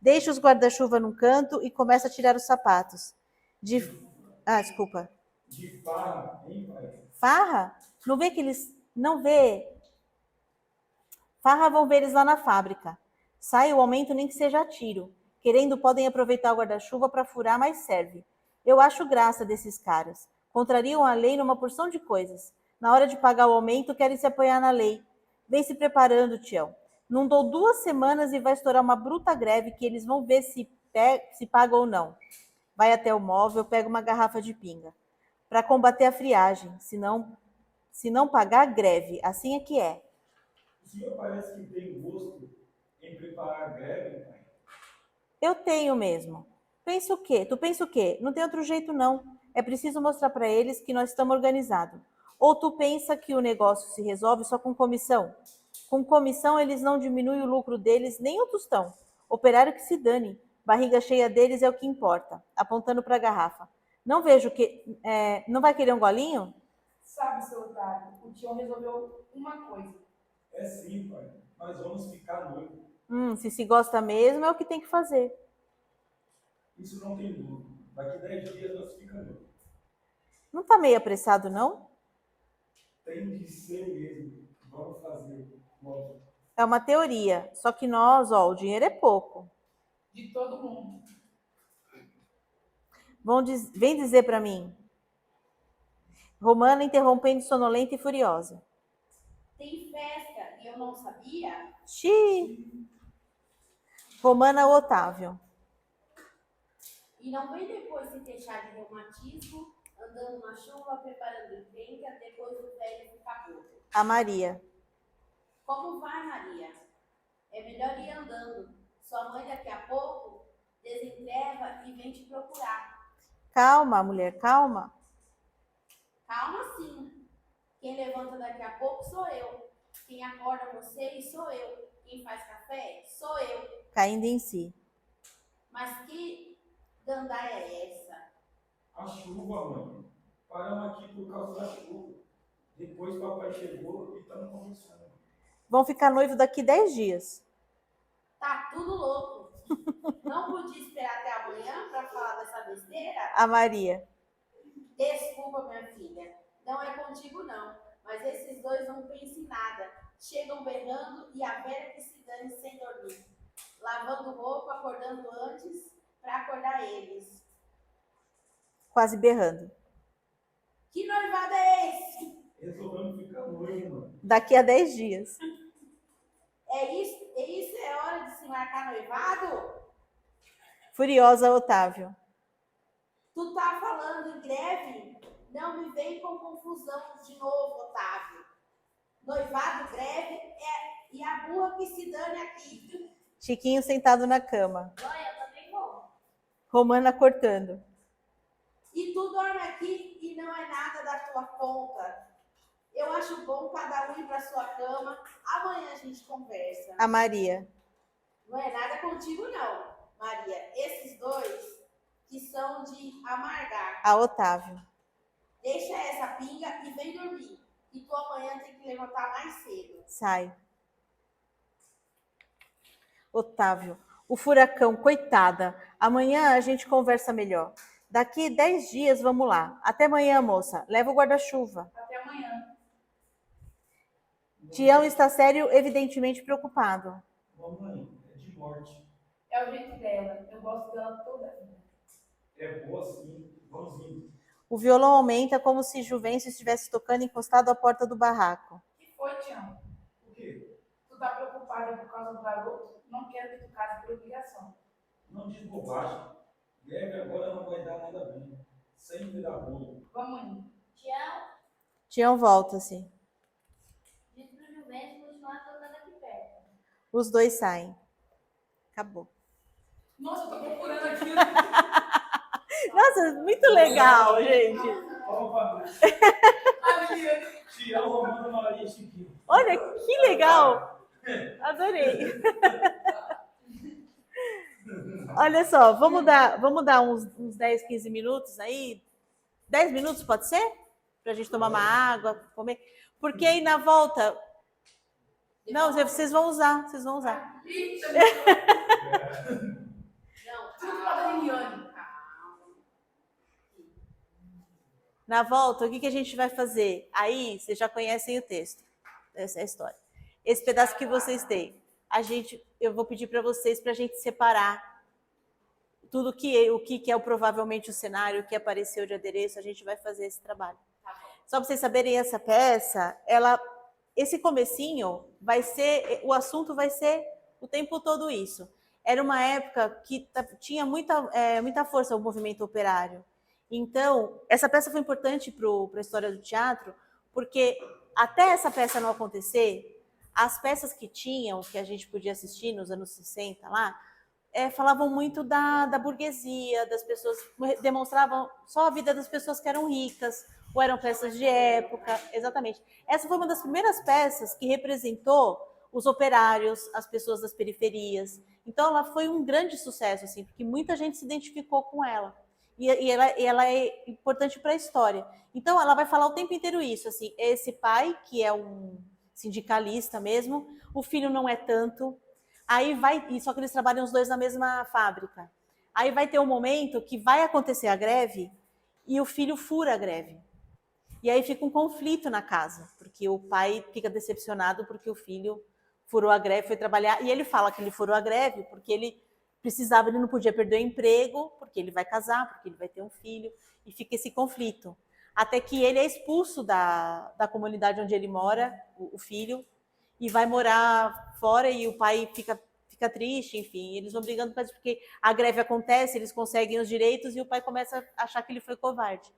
Deixa os guarda-chuva num canto e começa a tirar os sapatos. Desculpa. De farra, hein, pai? Farra? Não vê que eles... Não vê. Farra vão ver eles lá na fábrica. Sai o aumento nem que seja a tiro. Querendo, podem aproveitar o guarda-chuva para furar, mas serve. Eu acho graça desses caras. Contrariam a lei numa porção de coisas. Na hora de pagar o aumento, querem se apoiar na lei. Vem se preparando, Tião. Não dou 2 semanas e vai estourar uma bruta greve que eles vão ver se paga ou não. Vai até o móvel, pega uma garrafa de pinga. Para combater a friagem. Se não pagar, greve. Assim é que é. O senhor parece que tem gosto em preparar a greve, pai. Eu tenho mesmo. Pensa o quê? Tu pensa o quê? Não tem outro jeito, não. É preciso mostrar para eles que nós estamos organizados. Ou tu pensa que o negócio se resolve só com comissão? Com comissão, eles não diminuem o lucro deles nem o tostão. Operário que se dane. Barriga cheia deles é o que importa. Apontando para a garrafa. Não vejo que... não vai querer um golinho? Sabe, seu Otávio, o Tião resolveu uma coisa. É sim, pai. Nós vamos ficar noivos. Se gosta mesmo, é o que tem que fazer. Isso não tem dúvida. Daqui 10 dias nós ficamos noivos. Não tá meio apressado, não? Tem de ser mesmo. Vamos fazer logo. É uma teoria. Só que nós, o dinheiro é pouco. De todo mundo. Vem dizer para mim. Romana interrompendo, sonolenta e furiosa. Tem festa e eu não sabia? Xiii. Romana Otávio. E não vem depois se queixar de reumatismo, andando na chuva, preparando encrenca, depois o velho ficar gordo. A Maria. Como vai, Maria? É melhor ir andando. Sua mãe daqui a pouco desentreva e vem te procurar. Calma, mulher, calma. Calma sim. Quem levanta daqui a pouco sou eu. Quem acorda vocês sou eu. Quem faz café sou eu. Caindo em si. Mas que gandaia é essa? A chuva, mãe. Paramos aqui por causa da chuva. Depois papai chegou e estamos conversando. Vão ficar noivo daqui 10 dias. Tá tudo louco. Não podia esperar até amanhã para falar dessa besteira? A Maria. Desculpa, minha filha. Não é contigo, não. Mas esses dois não pensam em nada. Chegam berrando e a Vera que se dane sem dormir. Lavando roupa, acordando antes para acordar eles. Quase berrando. Que noivado é esse? Resolvemos ficar noivo, mano. Daqui a 10 dias. É isso é hora de se marcar noivado? Furiosa Otávio. Tu tá falando em greve? Não me vem com confusão de novo, Otávio. Noivado, greve e a burra que se dane aqui. Chiquinho sentado na cama. Mãe, eu também vou. Romana cortando. E tu dorme aqui e não é nada da tua conta. Eu acho bom cada um ir para sua cama. Amanhã a gente conversa. A Maria. Não é nada contigo, não, Maria. Esses dois que são de amargar. A Otávio. Deixa essa pinga e vem dormir. E tu amanhã tem que levantar mais cedo. Sai. Otávio. O furacão, coitada. Amanhã a gente conversa melhor. Daqui 10 dias, vamos lá. Até amanhã, moça. Leva o guarda-chuva. Até amanhã. Tião está sério, evidentemente preocupado. Mamãe, é de morte. É o jeito dela. Eu gosto dela toda a vida. É boa sim. Vamos indo. O violão aumenta como se Juvencio estivesse tocando encostado à porta do barraco. O que foi, Tião? O quê? Tu tá preocupada por causa do garoto? Não quero que tu case por obrigação. Não diz bobagem. Greve agora não vai dar nada bem. Sempre dá bolo. Vamos indo. Tião, Tião volta-se. diz pro Juventus continuar tocando aqui perto. Os dois saem. Acabou. Nossa, eu tô procurando aqui. Nossa, muito legal, gente. Opa, Ali, Tião, Romano, Maria e Chiquinho. Olha, que legal. Adorei. Olha só, vamos dar uns 10, 15 minutos aí. 10 minutos, pode ser? Pra gente tomar uma água, comer. Porque aí na volta... Não, vocês vão usar, Eita, Não, tudo pra da Liliane. Na volta, o que a gente vai fazer? Aí, vocês já conhecem o texto. Essa é a história. Esse pedaço que vocês têm. Eu vou pedir para vocês para a gente separar tudo o que é provavelmente o cenário, o que apareceu de adereço, a gente vai fazer esse trabalho. Só para vocês saberem, essa peça, ela esse comecinho vai ser, o assunto vai ser o tempo todo isso. Era uma época que tinha muita força o movimento operário. Então, essa peça foi importante para a história do teatro, porque até essa peça não acontecer, as peças que tinham, que a gente podia assistir nos anos 60 lá, falavam muito da burguesia, das pessoas, demonstravam só a vida das pessoas que eram ricas, ou eram peças de época, exatamente. Essa foi uma das primeiras peças que representou os operários, as pessoas das periferias. Então, ela foi um grande sucesso, assim, porque muita gente se identificou com ela. E ela é importante para a história. Então, ela vai falar o tempo inteiro isso, assim, esse pai, que é um sindicalista mesmo, o filho não é tanto, aí vai, só que eles trabalham os dois na mesma fábrica. Aí vai ter um momento que vai acontecer a greve e o filho fura a greve. E aí fica um conflito na casa, porque o pai fica decepcionado porque o filho furou a greve, foi trabalhar, e ele fala que ele furou a greve porque ele precisava, ele não podia perder o emprego, porque ele vai casar, porque ele vai ter um filho, e fica esse conflito. Até que ele é expulso da comunidade onde ele mora, o filho, e vai morar fora, e o pai fica triste, enfim, eles vão brigando porque a greve acontece, eles conseguem os direitos, e o pai começa a achar que ele foi covarde.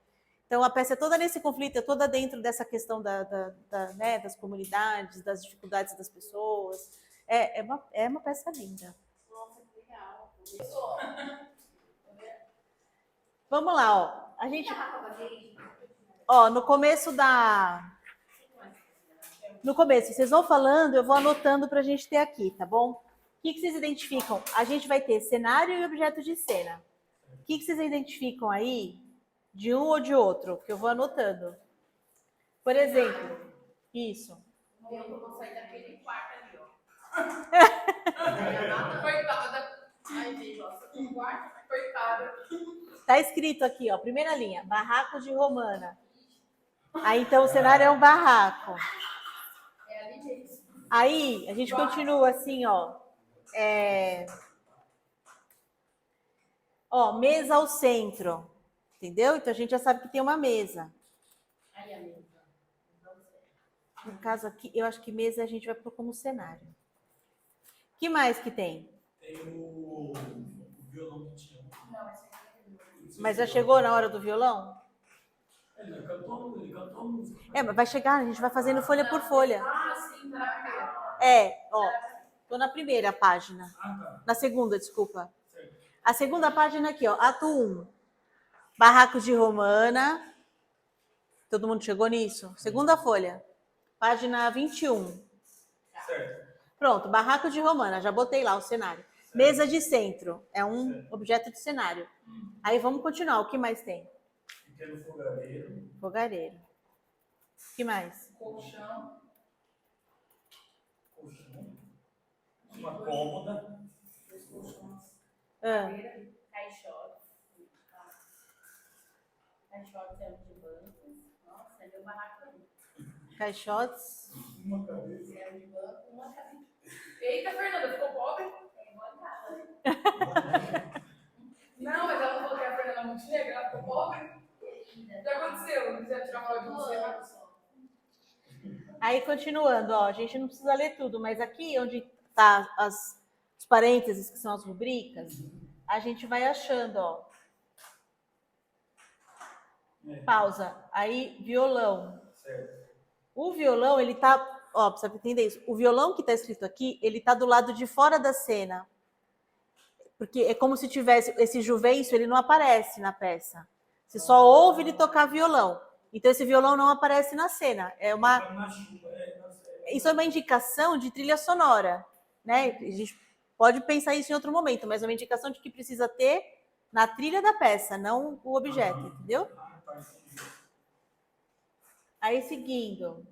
Então, a peça é toda nesse conflito, é toda dentro dessa questão né, das comunidades, das dificuldades das pessoas. É uma peça linda. Nossa, que legal. Vamos lá, ó. A gente... Ó, no começo, vocês vão falando, eu vou anotando para a gente ter aqui, tá bom? O que vocês identificam? A gente vai ter cenário e objeto de cena. O que vocês identificam aí de um ou de outro? Que eu vou anotando. Por exemplo, isso. Eu vou sair daquele quarto ali, ó. Coitada. Ai, gente, nossa, um quarto, coitada. Tá escrito aqui, ó, primeira linha, barraco de Romana. Aí, então, o cenário é um barraco. É ali mesmo. Aí, a gente continua assim, ó. Ó, mesa ao centro. Entendeu? Então, a gente já sabe que tem uma mesa. Aí a mesa. No caso aqui, eu acho que mesa a gente vai pôr como cenário. O que mais que tem? Tem o violão que tinha. Não, esse aqui é Mas já chegou na hora do violão? Ele cantou a música. Mas vai chegar, a gente vai fazendo folha por folha. Ah, sim, tá na primeira. Ó. Tô na primeira página. Ah, tá. Na segunda, desculpa. Certo. A segunda página aqui, ó. Ato 1. Barracos de Romana. Todo mundo chegou nisso? Segunda folha. Página 21. Certo. Pronto, Barraco de Romana. Já botei lá o cenário. Certo. Mesa de centro. É um objeto de cenário. Aí vamos continuar. O que mais tem? Pequeno fogareiro. Fogareiro. O que mais? Colchão. Uma cômoda. Dois colchões. Ah. Caixotes. Caixotes é um de bancos. Nossa, é meu barraco ali. Caixotes. Uma cabeça. É um de banco, uma cabeça. Eita, Fernanda, ficou pobre? É bancada. Não, mas ela não falou que a Fernanda não tinha, que ela ficou pobre. O que aconteceu? Não quiser tirar foto de você? Aí, continuando, ó, a gente não precisa ler tudo, mas aqui onde tá os parênteses, que são as rubricas, a gente vai achando, ó. Pausa. Aí, violão. Certo. O violão, ele tá, ó, precisa entender isso. O violão que tá escrito aqui, ele tá do lado de fora da cena. Porque é como se tivesse esse Juvencio, ele não aparece na peça. Você só ouve ele tocar violão. Então, esse violão não aparece na cena. Isso é uma indicação de trilha sonora, né? A gente pode pensar isso em outro momento, mas é uma indicação de que precisa ter na trilha da peça, não o objeto, entendeu? Aí, seguindo.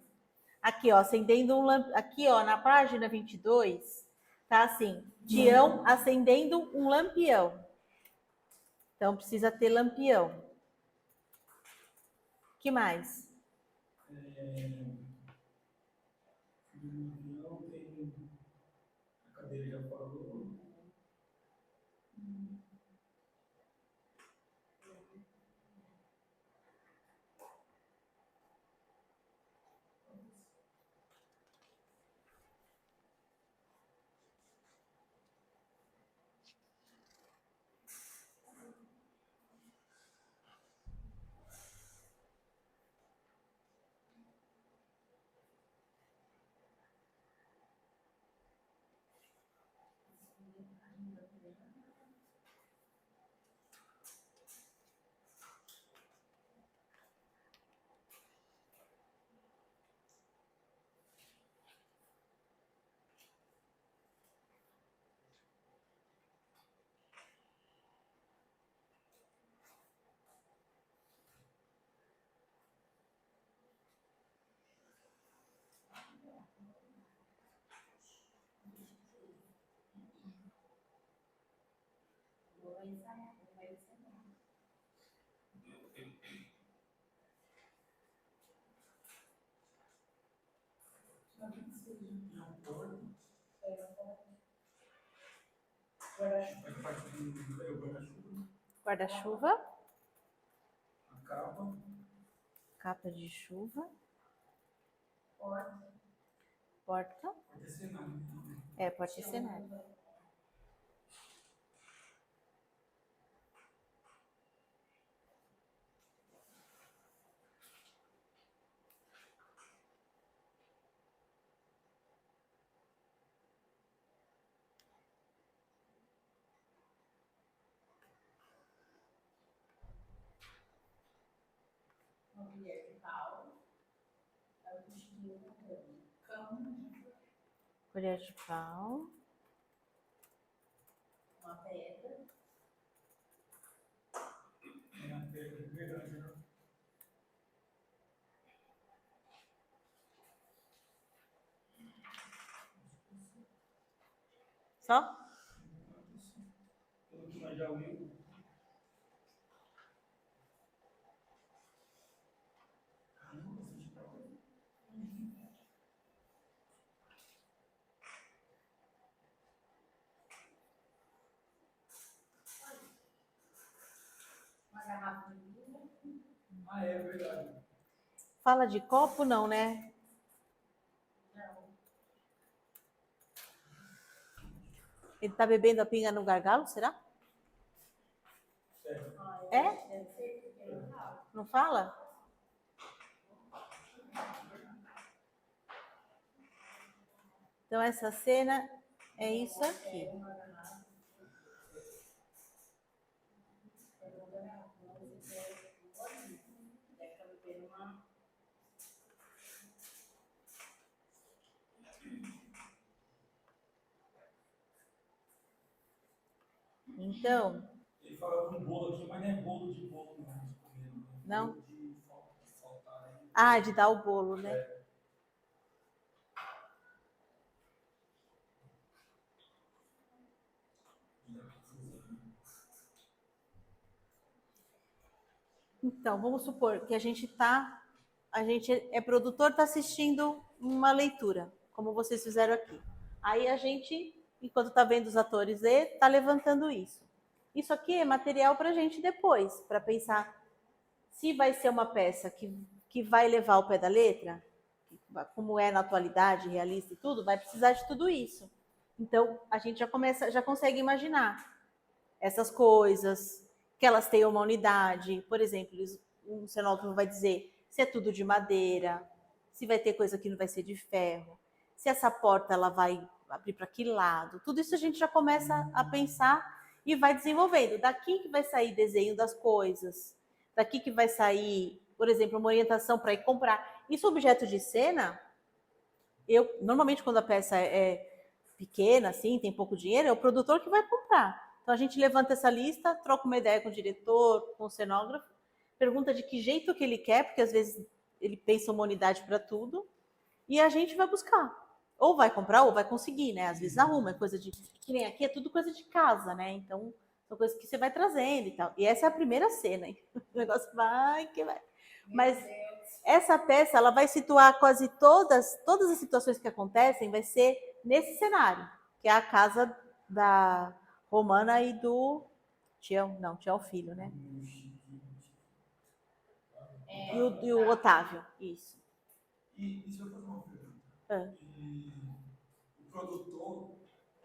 Aqui, ó, acendendo aqui, ó, na página 22, tá assim, Tião acendendo um lampião. Então, precisa ter lampião. O que mais? Não tem. A cadeira já falou. vai ensaiar, ele vai ensinar. Faz parte do guarda-chuva, Guarda-chuva, a capa, capa de chuva, Porta, porta. pode ser cenário. É, pode ser cenário. uma colher de pau, aí o cochilo na cama, Colher de pau, uma pedra, É verdade, né? só? Pelo que nós já ouvimos. Caramba, você já tá. uma garrafa de vinho, Ah, é verdade. Fala de copo, não, né? não, Ele tá bebendo a pinga no gargalo, será? Certo. É? deve ser porque não fala. Não fala? Então, essa cena é isso aqui. Então, Ele falava um bolo aqui, mas não é bolo de bolo, não. Não? Bolo de faltar, né? ah, de dar o bolo, né? Então, vamos supor que a gente é produtor, está assistindo uma leitura, como vocês fizeram aqui. Aí a gente, enquanto está vendo os atores ler, está levantando isso. Isso aqui é material para a gente depois, para pensar se vai ser uma peça que vai levar ao pé da letra, como é na atualidade, realista e tudo, vai precisar de tudo isso. Então, a gente já consegue imaginar essas coisas, que elas tenham uma unidade. Por exemplo, um cenógrafo vai dizer se é tudo de madeira, se vai ter coisa que não vai ser de ferro, se essa porta ela vai abrir para que lado. Tudo isso a gente já começa a pensar e vai desenvolvendo. Daqui que vai sair desenho das coisas, daqui que vai sair, por exemplo, uma orientação para ir comprar. Isso objeto de cena, normalmente quando a peça é pequena, assim, tem pouco dinheiro, é o produtor que vai comprar. Então a gente levanta essa lista, troca uma ideia com o diretor, com o cenógrafo, pergunta de que jeito que ele quer, porque às vezes ele pensa uma unidade para tudo, e a gente vai buscar. Ou vai comprar, ou vai conseguir, né? Às vezes arruma, é coisa de. Que nem aqui é tudo coisa de casa, né? Então, são coisas que você vai trazendo e tal. E essa é a primeira cena, hein? O negócio vai que vai. Mas essa peça, ela vai situar quase todas as situações que acontecem, vai ser nesse cenário, que é a casa da Romana e do Tião. Não, Tião é o filho, né? E o Otávio, isso. E deixa eu fazer uma pergunta. É. E o produtor,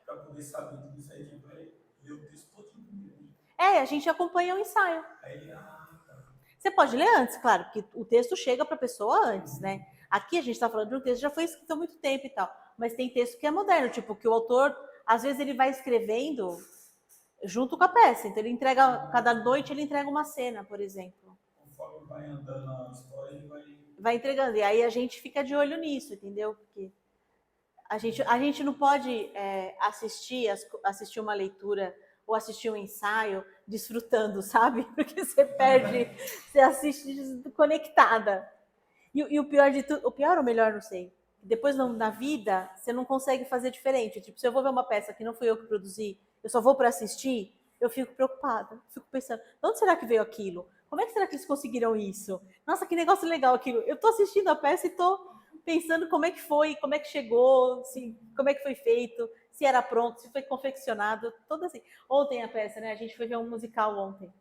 para poder saber tudo isso aí, ele vai ler o texto todo primeiro. A gente acompanha o ensaio. Aí ele, Você pode ler antes, claro, porque o texto chega para a pessoa antes, né? Aqui a gente está falando de um texto que já foi escrito há muito tempo e tal, mas tem texto que é moderno, tipo, que o autor, às vezes ele vai escrevendo junto com a peça, então ele entrega, cada noite ele entrega uma cena, por exemplo. conforme vai andando a história, ele vai entregando, e aí a gente fica de olho nisso, entendeu? Porque a gente não pode assistir uma leitura ou assistir um ensaio desfrutando, sabe? Porque você perde, você assiste conectada. E o pior de tudo, o pior ou melhor, não sei. Depois na vida, você não consegue fazer diferente. Tipo, se eu vou ver uma peça que não fui eu que produzi, eu só vou para assistir, eu fico preocupada, fico pensando, de onde será que veio aquilo? Como é que será que eles conseguiram isso? Nossa, que negócio legal aquilo. Eu tô assistindo a peça e tô pensando como é que foi, como é que chegou, como é que foi feito, se era pronto, se foi confeccionado, tudo assim. Ontem a peça, né? A gente foi ver um musical ontem.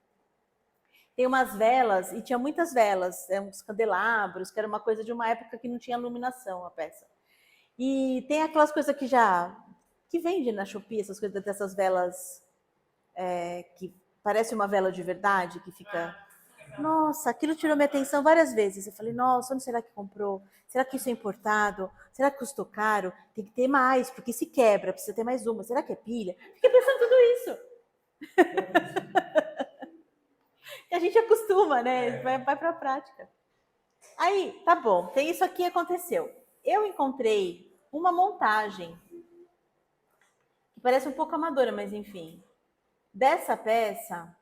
Tem umas velas, e tinha muitas velas, uns candelabros, que era uma coisa de uma época que não tinha iluminação a peça. E tem aquelas coisas que vende na Shopee, essas coisas dessas velas que parece uma vela de verdade, que fica. Nossa, aquilo tirou minha atenção várias vezes. Eu falei, nossa, onde será que comprou? Será que isso é importado? Será que custou caro? Tem que ter mais, porque se quebra, precisa ter mais uma. Será que é pilha? Fiquei pensando tudo isso. E a gente acostuma, né? Vai para a prática. Aí, tá bom, tem isso aqui aconteceu. Eu encontrei uma montagem que parece um pouco amadora, mas enfim. Dessa peça.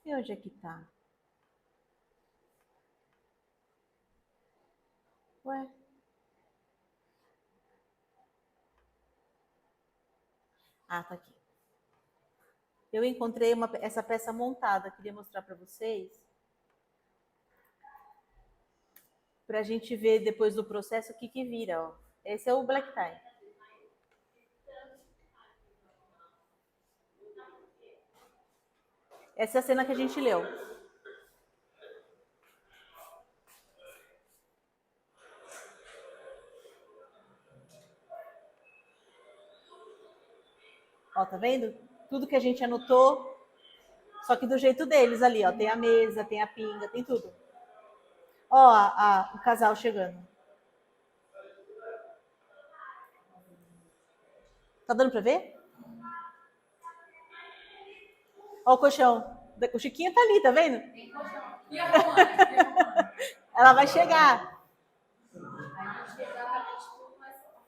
E onde é que tá? Ué? Ah, tá aqui. Eu encontrei essa peça montada, queria mostrar para vocês. Para a gente ver depois do processo o que vira. Ó. Esse é o black tie. Essa é a cena que a gente leu. Ó, tá vendo? Tudo que a gente anotou, só que do jeito deles ali, ó. Tem a mesa, tem a pinga, tem tudo. Ó, o casal chegando. Tá dando pra ver? Ó o colchão. O Chiquinho tá ali, tá vendo? Tem colchão. E a Romana? Ela vai chegar. A gente exatamente tudo, mas só.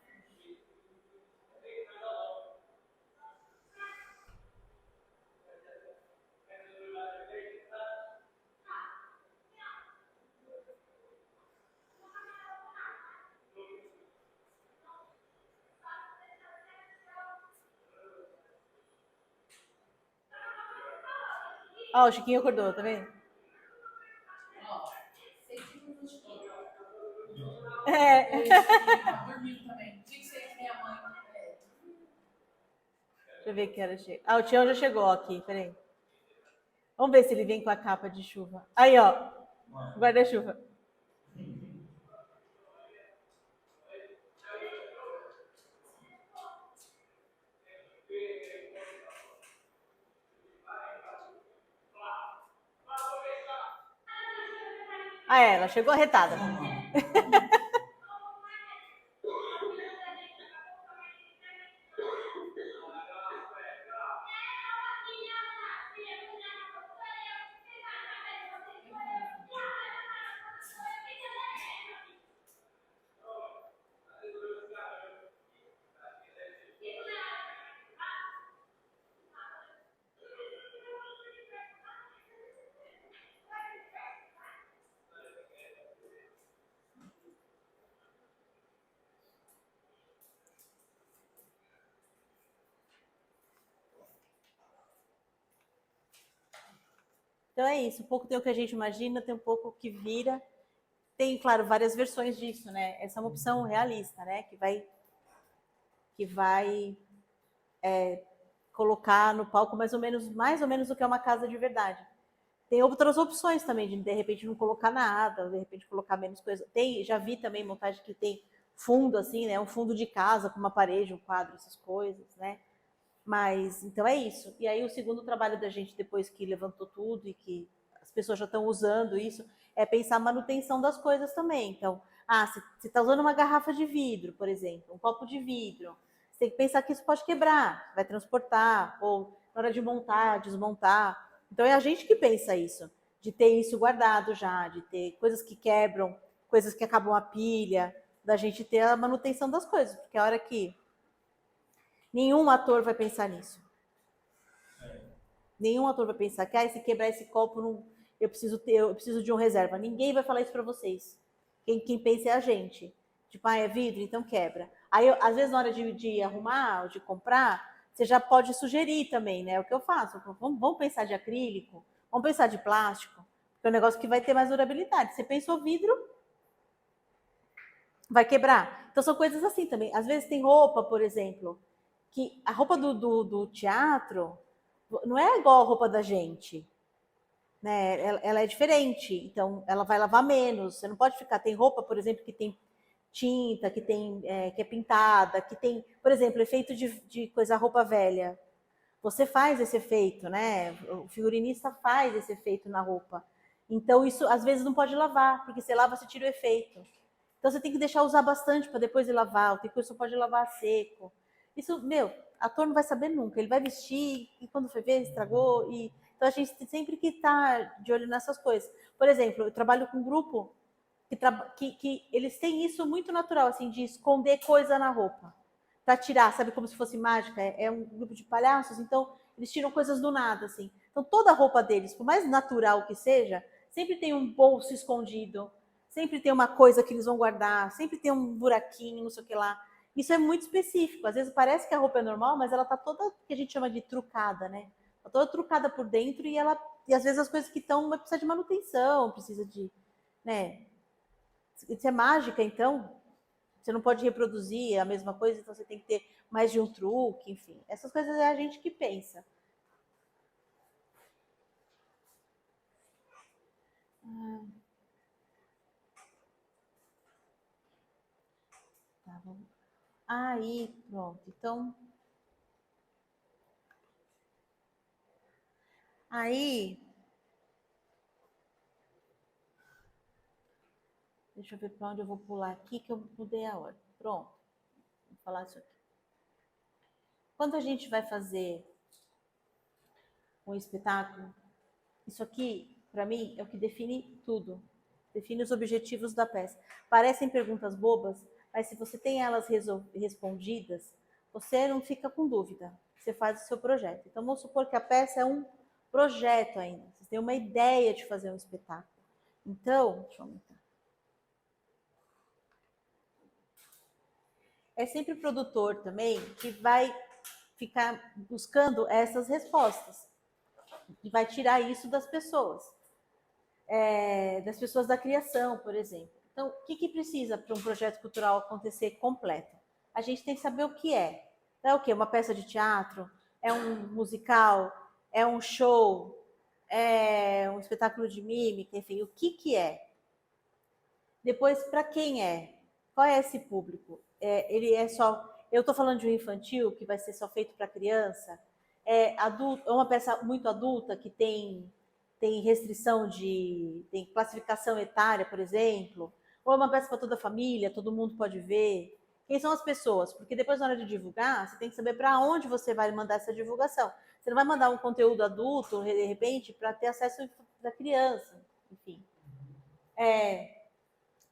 Ó, o Chiquinho acordou, tá vendo? Ó, sentimos no Chiquinho. É. Tá dormindo também. Tinha que ser que minha mãe. Deixa eu ver que hora chega. Ah, o Tião já chegou aqui, peraí. Vamos ver se ele vem com a capa de chuva. Aí, ó. Guarda-chuva. Ah, é, ela chegou arretada. Então é isso. Um pouco tem o que a gente imagina, tem um pouco o que vira. Tem, claro, várias versões disso, né? Essa é uma opção realista, né? Que vai colocar no palco mais ou menos o que é uma casa de verdade. Tem outras opções também, de repente não colocar nada, de repente colocar menos coisa. Já vi também montagem que tem fundo, assim, né? Um fundo de casa com uma parede, um quadro, essas coisas, né? Mas, então é isso. E aí o segundo trabalho da gente, depois que levantou tudo e que as pessoas já estão usando isso, é pensar a manutenção das coisas também. Então, você está usando uma garrafa de vidro, por exemplo, um copo de vidro, você tem que pensar que isso pode quebrar, vai transportar, ou na hora de montar, desmontar. Então é a gente que pensa isso, de ter isso guardado já, de ter coisas que quebram, coisas que acabam a pilha, da gente ter a manutenção das coisas, porque a hora que nenhum ator vai pensar nisso. Nenhum ator vai pensar que se quebrar esse copo, eu preciso de um reserva. Ninguém vai falar isso para vocês. Quem pensa é a gente. Tipo, é vidro, então quebra. Aí, às vezes, na hora de arrumar, ou de comprar, você já pode sugerir também, né? O que eu faço? Vamos pensar de acrílico, vamos pensar de plástico, que é um negócio que vai ter mais durabilidade. Você pensou vidro, vai quebrar. Então são coisas assim também. Às vezes tem roupa, por exemplo, que a roupa do teatro não é igual a roupa da gente, né? Ela é diferente, então ela vai lavar menos. Você não pode ficar. Tem roupa, por exemplo, que tem tinta, que tem que é pintada, que tem, por exemplo, efeito de coisa roupa velha. Você faz esse efeito, né? O figurinista faz esse efeito na roupa. Então isso às vezes não pode lavar, porque você lava, você tira o efeito. Então você tem que deixar usar bastante para depois ir lavar. Tem coisa que você pode lavar a seco. Isso, meu, ator não vai saber nunca. Ele vai vestir e quando foi ver, estragou. Então a gente tem sempre que estar de olho nessas coisas. Por exemplo, eu trabalho com um grupo que eles têm isso muito natural, assim, de esconder coisa na roupa. Para tirar, sabe, como se fosse mágica. É um grupo de palhaços, então eles tiram coisas do nada, assim. Então toda a roupa deles, por mais natural que seja, sempre tem um bolso escondido, sempre tem uma coisa que eles vão guardar, sempre tem um buraquinho, não sei o que lá. Isso é muito específico. Às vezes parece que a roupa é normal, mas ela tá toda, que a gente chama de trucada, né? Tá toda trucada por dentro e às vezes as coisas que estão precisa de manutenção, precisa de, né? Isso é mágica, então você não pode reproduzir a mesma coisa, então você tem que ter mais de um truque, enfim. Essas coisas é a gente que pensa. Tá, vamos. Aí, pronto. Então, aí, deixa eu ver para onde eu vou pular aqui, que eu mudei a ordem. Pronto, vou falar isso aqui. Quando a gente vai fazer um espetáculo, isso aqui, para mim, é o que define tudo. Define os objetivos da peça. Parecem perguntas bobas, mas se você tem elas respondidas, você não fica com dúvida. Você faz o seu projeto. Então, vamos supor que a peça é um projeto ainda. Você tem uma ideia de fazer um espetáculo. Então, deixa eu aumentar. É sempre o produtor também que vai ficar buscando essas respostas. E vai tirar isso das pessoas. Das pessoas da criação, por exemplo. Então, o que precisa para um projeto cultural acontecer completo? A gente tem que saber o que é. É o quê? Uma peça de teatro? É um musical? É um show? É um espetáculo de mímica? Enfim, o que é? Depois, para quem é? Qual é esse público? Ele é só... Eu estou falando de um infantil, que vai ser só feito para criança? É uma peça muito adulta, que tem restrição tem classificação etária, por exemplo, ou é uma peça para toda a família, todo mundo pode ver. Quem são as pessoas? Porque depois, na hora de divulgar, você tem que saber para onde você vai mandar essa divulgação. Você não vai mandar um conteúdo adulto, de repente, para ter acesso da criança. Enfim.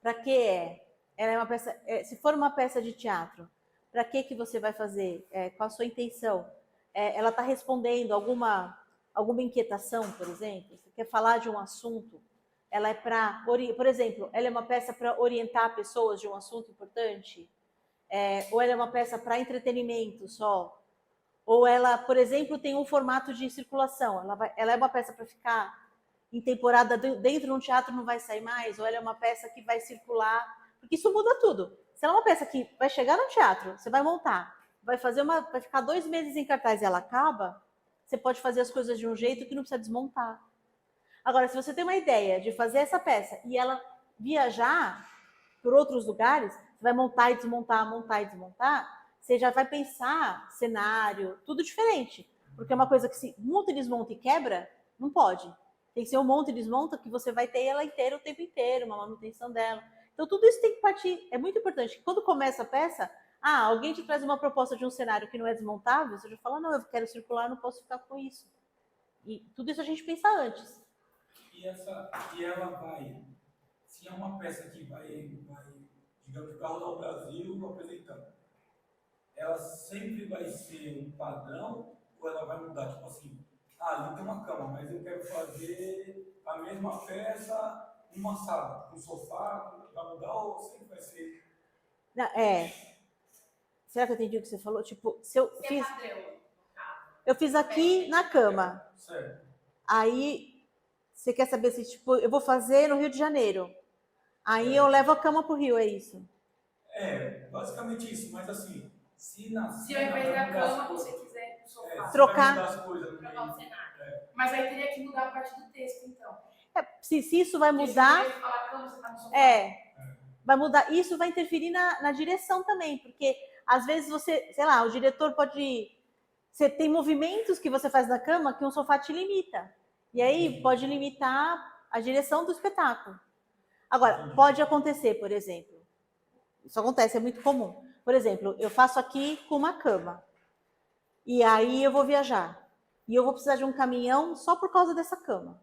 Para que é? Ela é uma peça. Se for uma peça de teatro, para que você vai fazer? Qual a sua intenção? Ela está respondendo alguma inquietação, por exemplo? Você quer falar de um assunto? Ela é para, por exemplo, ela é uma peça para orientar pessoas de um assunto importante? Ou ela é uma peça para entretenimento só? Ou ela, por exemplo, tem um formato de circulação? Ela é uma peça para ficar em temporada dentro de um teatro, não vai sair mais? Ou ela é uma peça que vai circular? Porque isso muda tudo. Se ela é uma peça que vai chegar no teatro, você vai montar, vai ficar 2 meses em cartaz e ela acaba, você pode fazer as coisas de um jeito que não precisa desmontar. Agora, se você tem uma ideia de fazer essa peça e ela viajar por outros lugares, você vai montar e desmontar, montar e desmontar, você já vai pensar cenário, tudo diferente. Porque é uma coisa que se monta e desmonta e quebra, não pode. Tem que ser um monta e desmonta que você vai ter ela inteira o tempo inteiro, uma manutenção dela. Então, tudo isso tem que partir. É muito importante. Quando começa a peça, alguém te traz uma proposta de um cenário que não é desmontável, você já fala, não, eu quero circular, não posso ficar com isso. E tudo isso a gente pensa antes. E ela vai, se é uma peça que vai digamos, para rodar o Brasil apresentando, ela sempre vai ser um padrão ou ela vai mudar? Tipo assim, ali tem uma cama, mas eu quero fazer a mesma peça numa sala, um sofá, vai mudar ou sempre vai ser? Não, será que eu entendi o que você falou? Tipo, se eu Ser fiz... padrão. eu fiz aqui na cama. Certo. Aí, você quer saber se, tipo, eu vou fazer no Rio de Janeiro. Aí eu levo a cama pro Rio, é isso? Basicamente isso, mas assim, se Se ao invés da cama você quiser o sofá. Trocar. As coisas no Trocar o meio. cenário. Mas aí teria que mudar a parte do texto, então. Se isso vai Porque mudar, se você falar cama, você tá no sofá. vai mudar. Isso vai interferir na direção também, porque às vezes você, sei lá, o diretor pode. Você tem movimentos que você faz na cama que um sofá te limita. E aí pode limitar a direção do espetáculo. Agora, pode acontecer, por exemplo. Isso acontece, é muito comum. Por exemplo, eu faço aqui com uma cama. E aí eu vou viajar. E eu vou precisar de um caminhão só por causa dessa cama.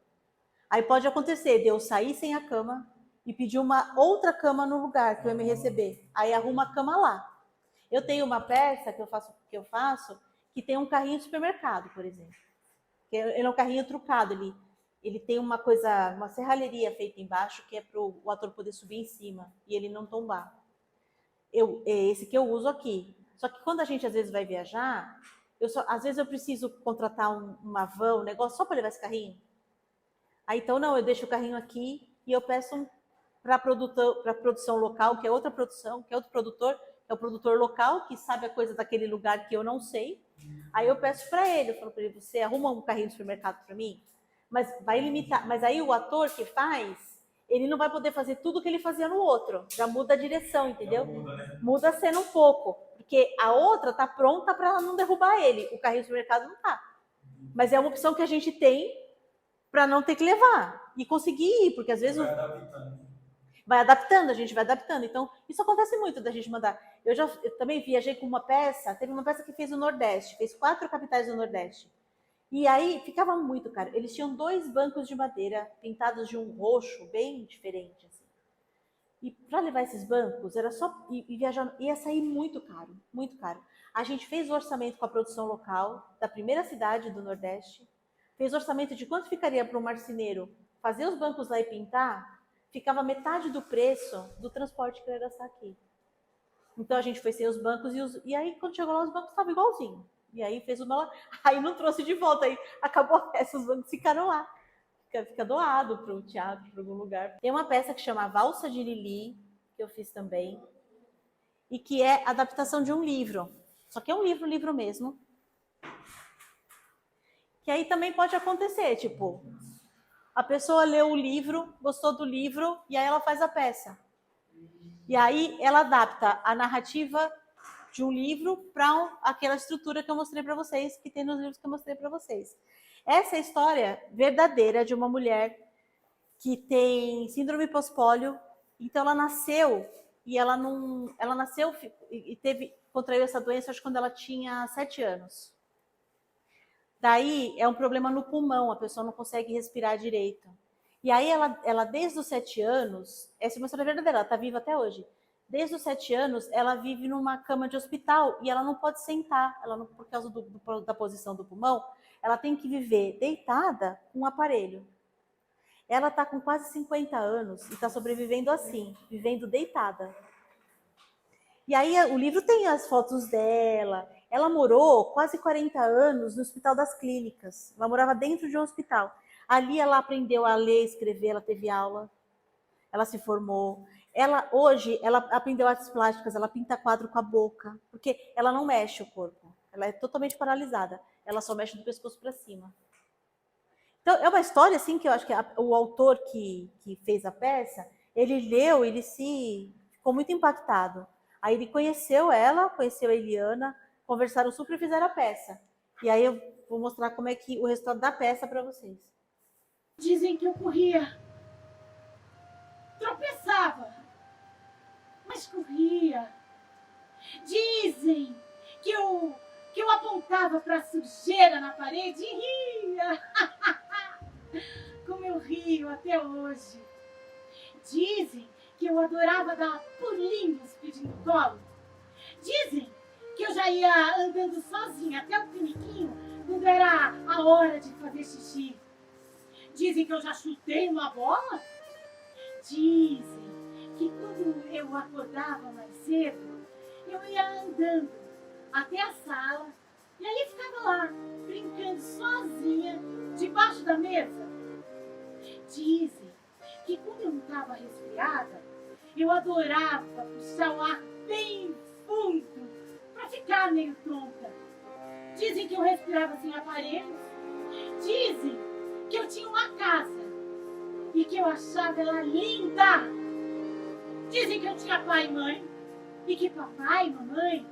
Aí pode acontecer de eu sair sem a cama e pedir uma outra cama no lugar que vai me receber. Aí arruma a cama lá. Eu tenho uma peça que eu faço que tem um carrinho de supermercado, por exemplo. Ele é um carrinho trucado, ele tem uma coisa, uma serralheria feita embaixo que é para o ator poder subir em cima e ele não tombar. É esse que eu uso aqui. Só que quando a gente às vezes vai viajar, às vezes eu preciso contratar uma van, um negócio só para levar esse carrinho. Aí então não, eu deixo o carrinho aqui e eu peço para a produção local, que é outra produção, que é outro produtor, que é o produtor local, que sabe a coisa daquele lugar que eu não sei. Aí eu peço para ele, eu falo para ele, você arruma um carrinho de supermercado para mim? Mas vai limitar, mas aí o ator que faz, ele não vai poder fazer tudo o que ele fazia no outro. Já muda a direção, entendeu? Muda, né? Muda a cena um pouco, porque a outra tá pronta para não derrubar ele, o carrinho de supermercado não tá. Mas é uma opção que a gente tem para não ter que levar e conseguir ir, porque às vezes vai adaptando, a gente vai adaptando. Então, isso acontece muito da gente mandar. Eu também viajei com uma peça, teve uma peça que fez o Nordeste, fez 4 capitais do Nordeste. E aí ficava muito caro. Eles tinham 2 bancos de madeira pintados de um roxo bem diferente, assim. E para levar esses bancos, era só e viajar, ia sair muito caro, muito caro. A gente fez o orçamento com a produção local da primeira cidade do Nordeste, fez o orçamento de quanto ficaria para um marceneiro fazer os bancos lá e pintar, ficava metade do preço do transporte que eu ia gastar aqui. Então a gente foi sem os bancos e aí quando chegou lá os bancos estavam igualzinho. E aí fez uma lá, aí não trouxe de volta, aí acabou a peça, os bancos ficaram lá. Fica doado para o teatro, para algum lugar. Tem uma peça que chama Valsa de Lili, que eu fiz também, e que é adaptação de um livro. Só que é um livro mesmo. Que aí também pode acontecer, tipo, a pessoa leu o livro, gostou do livro, e aí ela faz a peça. E aí ela adapta a narrativa de um livro para aquela estrutura que eu mostrei para vocês, que tem nos livros que eu mostrei para vocês. Essa é a história verdadeira de uma mulher que tem síndrome pós-pólio. Então ela nasceu e ela nasceu e contraiu essa doença acho quando ela tinha 7 anos. Daí é um problema no pulmão, a pessoa não consegue respirar direito. E aí ela desde os 7 anos, essa é uma história verdadeira, ela está viva até hoje. Desde os 7 anos, ela vive numa cama de hospital e ela não pode sentar, por causa da posição do pulmão, ela tem que viver deitada com um aparelho. Ela está com quase 50 anos e está sobrevivendo assim, vivendo deitada. E aí o livro tem as fotos dela. Ela morou quase 40 anos no Hospital das Clínicas. Ela morava dentro de um hospital. Ali ela aprendeu a ler, escrever, ela teve aula. Ela se formou. Hoje ela aprendeu artes plásticas, ela pinta quadro com a boca, porque ela não mexe o corpo. Ela é totalmente paralisada. Ela só mexe do pescoço para cima. Então, é uma história assim que eu acho que o autor que fez a peça, ele leu, ele ficou muito impactado. Aí ele conheceu a Eliana, conversaram super e fizeram a peça. E aí eu vou mostrar como é que o resultado da peça para vocês. Dizem que eu corria, tropeçava, mas corria. Dizem que eu apontava para a sujeira na parede e ria. Como eu rio até hoje. Dizem que eu adorava dar pulinhos pedindo colo. Dizem que eu já ia andando sozinha até o piniquinho quando era a hora de fazer xixi. Dizem que eu já chutei uma bola. Dizem que quando eu acordava mais cedo, eu ia andando até a sala E aí ficava lá, brincando sozinha, debaixo da mesa. Dizem que quando eu não estava resfriada, eu adorava puxar o ar bem fundo para ficar meio tonta. Dizem que eu respirava sem aparelhos. Dizem que eu tinha uma casa e que eu achava ela linda. Dizem que eu tinha pai e mãe e que papai e mamãe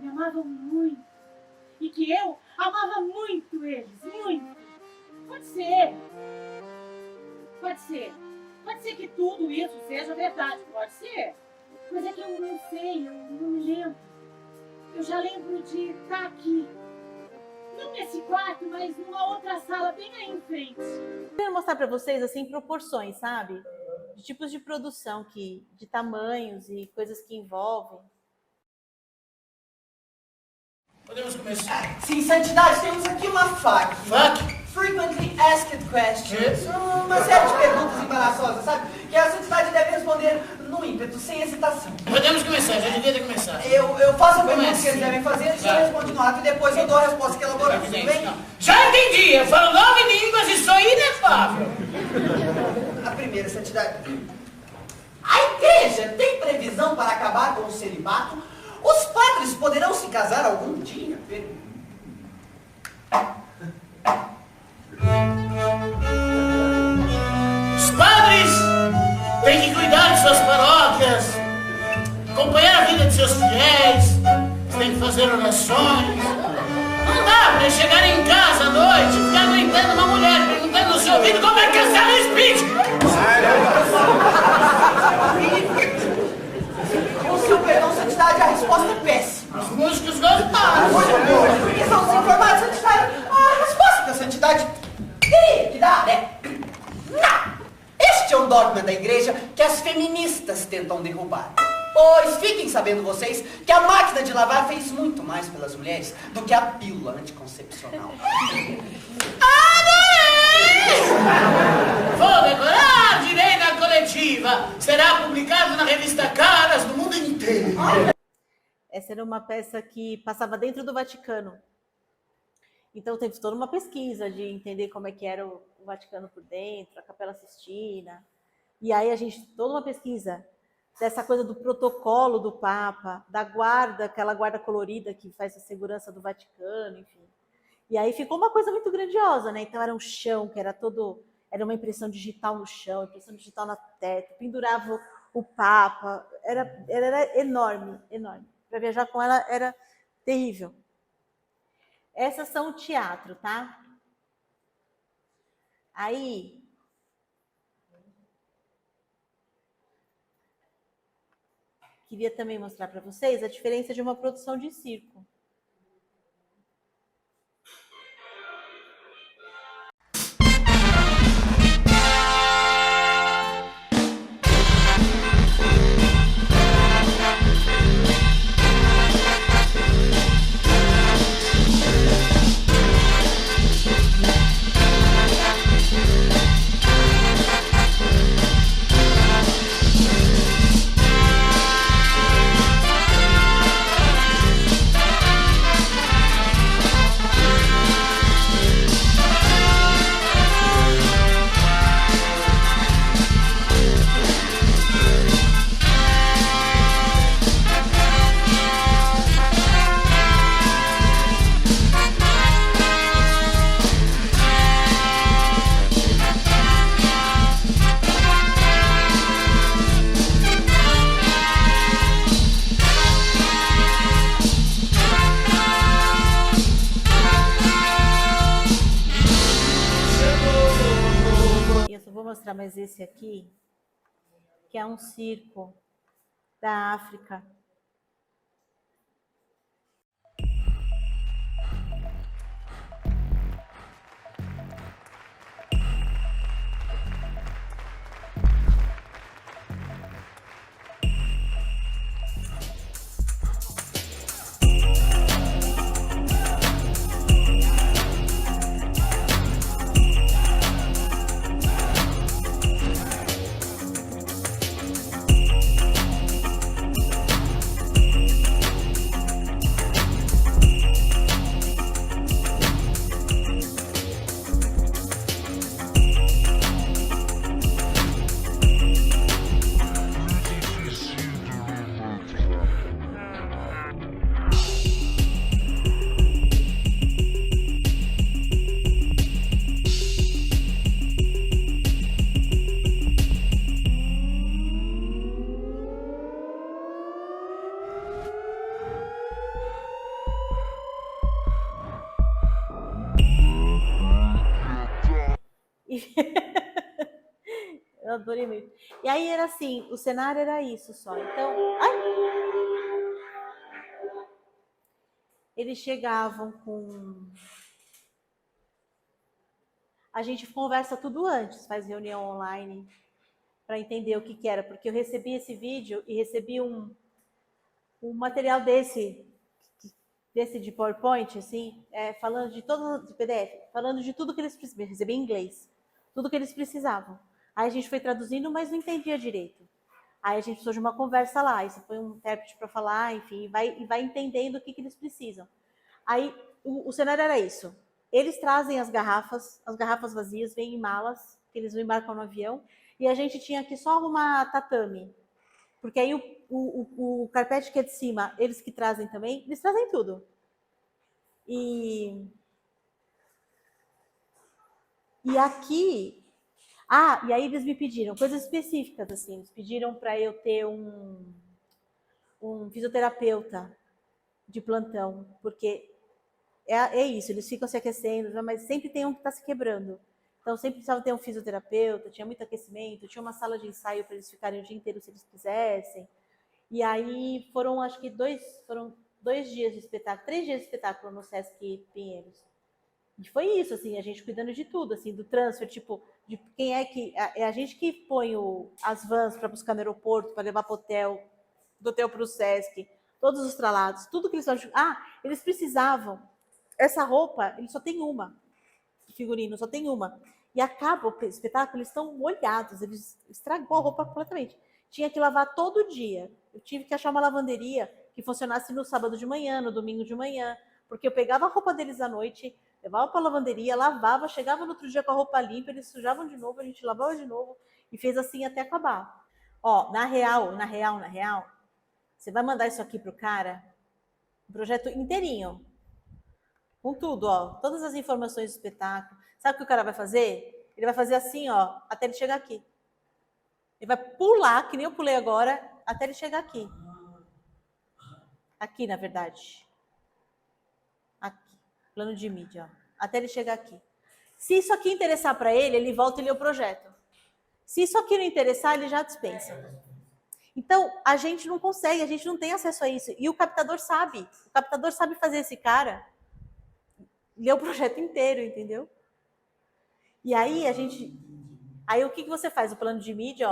me amavam muito e que eu amava muito eles, muito. Pode ser. Pode ser. Pode ser que tudo isso seja verdade, pode ser. Mas é que eu não sei, eu não me lembro. Eu já lembro de estar aqui. Não nesse quarto, mas numa outra sala bem aí em frente. Eu quero mostrar para vocês, assim, proporções, sabe? De tipos de produção, de tamanhos e coisas que envolvem. Podemos começar? Sim, Santidade, temos aqui uma FAQ. FAQ? Frequently Asked Questions. Uma série de perguntas embaraçosas, sabe? Que a Santidade deve responder no ímpeto, sem hesitação. Podemos começar, já devia ter começado. Eu faço a pergunta Comece. que eles devem fazer, o senhor responde no ato e depois eu dou a resposta que elaborou, tudo bem? Já entendi, eu falo 9 línguas e sou inefável. A primeira, Santidade. A igreja tem previsão para acabar com o celibato? Os padres poderão se casar algum dia? Os padres têm que cuidar de suas paróquias, acompanhar a vida de seus fiéis, têm que fazer orações. Não dá pra chegar em casa à noite e ficar aguentando uma mulher perguntando no seu ouvido como é que é o speech. Com o seu perdão, Santidade, a resposta é péssima. Os músicos gostaram. Porque estamos informados, Santidade. A resposta que a Santidade teria que dar é... Não! Este é um dogma da igreja que as feministas tentam derrubar. Pois fiquem sabendo vocês que a máquina de lavar fez muito mais pelas mulheres do que a pílula anticoncepcional. Vou decorar, direi na coletiva. Será publicado na revista Caras do mundo inteiro. Essa era uma peça que passava dentro do Vaticano. Então teve toda uma pesquisa de entender como é que era o Vaticano por dentro, a Capela Sistina. E aí a gente, toda uma pesquisa dessa coisa do protocolo do Papa, da guarda, aquela guarda colorida que faz a segurança do Vaticano, enfim. E aí ficou uma coisa muito grandiosa, né? Então era um chão que era todo... Era uma impressão digital no chão, impressão digital no teto, pendurava o Papa. Era enorme, enorme. Para viajar com ela era terrível. Essas são o teatro, tá? Aí... Queria também mostrar para vocês a diferença de uma produção de circo. Mas esse aqui, que é um circo da África. E eu adorei muito. E aí era assim, o cenário era isso só. Então, eles chegavam com... A gente conversa tudo antes, faz reunião online para entender o que era, porque eu recebi esse vídeo e recebi um material desse de PowerPoint, assim, falando de todo de PDF, falando de tudo que eles precisavam, recebi em inglês, tudo que eles precisavam. Aí a gente foi traduzindo, mas não entendia direito. Aí a gente precisou de uma conversa lá, aí você põe um intérprete para falar, enfim, e vai entendendo o que eles precisam. Aí o cenário era isso. Eles trazem as garrafas vazias, vêm em malas, que eles embarcam no avião, e a gente tinha aqui só uma tatame. Porque aí o carpete que é de cima, eles que trazem também, eles trazem tudo. E aqui... e aí eles me pediram coisas específicas, assim. Eles pediram para eu ter um fisioterapeuta de plantão, porque é isso, eles ficam se aquecendo, mas sempre tem um que está se quebrando. Então, sempre precisava ter um fisioterapeuta, tinha muito aquecimento, tinha uma sala de ensaio para eles ficarem o dia inteiro se eles quisessem. E aí foram, acho que 2 dias de espetáculo, 3 dias de espetáculo no Sesc Pinheiros. E foi isso, assim, a gente cuidando de tudo, assim, do transfer, tipo, de quem é que... É a gente que põe as vans para buscar no aeroporto, para levar para o hotel, do hotel para o Sesc, todos os tralados, tudo que eles estavam... eles precisavam. Essa roupa, ele só tem uma. Figurino, só tem uma. E acaba o espetáculo, eles estão molhados, eles estragou a roupa completamente. Tinha que lavar todo dia. Eu tive que achar uma lavanderia que funcionasse no sábado de manhã, no domingo de manhã, porque eu pegava a roupa deles à noite, levava para a lavanderia, lavava, chegava no outro dia com a roupa limpa, eles sujavam de novo, a gente lavava de novo e fez assim até acabar. Na real, você vai mandar isso aqui pro cara, um projeto inteirinho, com tudo, todas as informações do espetáculo. Sabe o que o cara vai fazer? Ele vai fazer assim, até ele chegar aqui. Ele vai pular, que nem eu pulei agora, até ele chegar aqui. Aqui, na verdade. Aqui, plano de mídia, até ele chegar aqui. Se isso aqui interessar para ele, ele volta e lê o projeto. Se isso aqui não interessar, ele já dispensa. Então, a gente não consegue, a gente não tem acesso a isso. E o captador sabe. O captador sabe fazer esse cara ler o projeto inteiro, entendeu? E aí, Aí, o que você faz? O plano de mídia,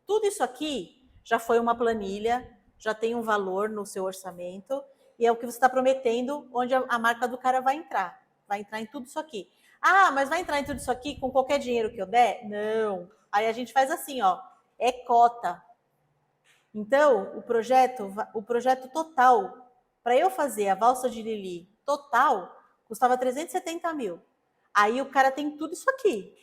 tudo isso aqui já foi uma planilha, já tem um valor no seu orçamento, e é o que você está prometendo, onde a marca do cara vai entrar. Vai entrar em tudo isso aqui. Mas vai entrar em tudo isso aqui com qualquer dinheiro que eu der? Não. Aí a gente faz assim, é cota. Então, o projeto total, para eu fazer a valsa de Lili total, custava 370 mil. Aí o cara tem tudo isso aqui.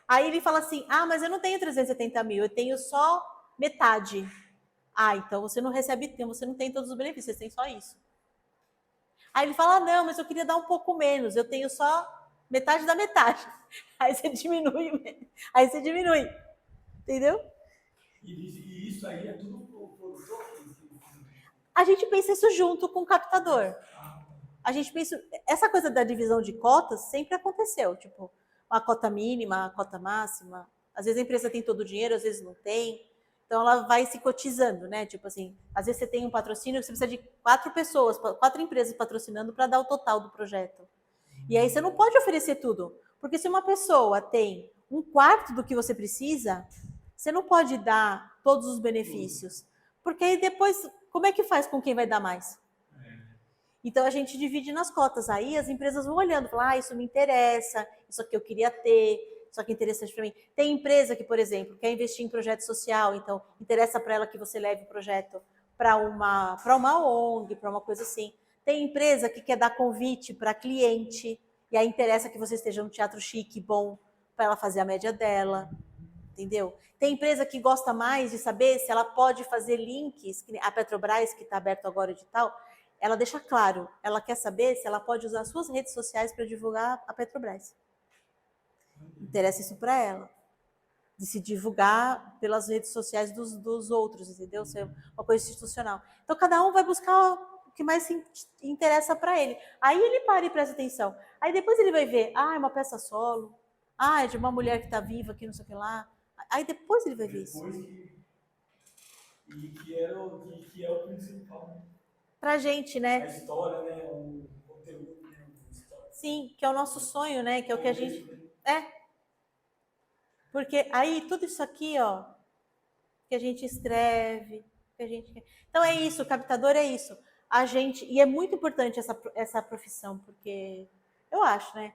Aí ele fala assim, mas eu não tenho 370 mil, eu tenho só metade. Então você não recebe, você não tem todos os benefícios, você tem só isso. Aí ele fala, não, mas eu queria dar um pouco menos, eu tenho só metade da metade. Aí você diminui, entendeu? E isso aí é tudo produtor? A gente pensa isso junto com o captador. A gente pensa, essa coisa da divisão de cotas sempre aconteceu, tipo, uma cota mínima, uma cota máxima. Às vezes a empresa tem todo o dinheiro, às vezes não tem. Então ela vai se cotizando, né? Tipo assim, às vezes você tem um patrocínio, você precisa de 4 pessoas, 4 empresas patrocinando para dar o total do projeto. E aí você não pode oferecer tudo, porque se uma pessoa tem 1/4 do que você precisa, você não pode dar todos os benefícios, porque aí depois, como é que faz com quem vai dar mais? Então a gente divide nas cotas, aí as empresas vão olhando, falam, isso me interessa, isso aqui eu queria ter, isso aqui é interessante para mim. Tem empresa que, por exemplo, quer investir em projeto social, então interessa para ela que você leve o projeto para uma ONG, para uma coisa assim. Tem empresa que quer dar convite para cliente, e aí interessa que você esteja no teatro chique, bom, para ela fazer a média dela, entendeu? Tem empresa que gosta mais de saber se ela pode fazer links, a Petrobras, que está aberto agora o edital, ela deixa claro, ela quer saber se ela pode usar suas redes sociais para divulgar a Petrobras. Interessa isso para ela, de se divulgar pelas redes sociais dos outros, entendeu? Ser uma coisa institucional. Então, cada um vai buscar que mais interessa para ele. Aí ele para e presta atenção. Aí depois ele vai ver, é uma peça solo, é de uma mulher que está viva aqui, não sei o que lá. Aí depois ele vai ver isso. Que é o principal. Né? Pra gente, né? A história, né? O conteúdo, né? Sim, que é o nosso sonho, né? Que é o que a gente... Porque aí tudo isso aqui, ó, que a gente escreve, que a gente... Então é isso, o captador é isso. A gente... E é muito importante essa profissão, porque... Eu acho, né?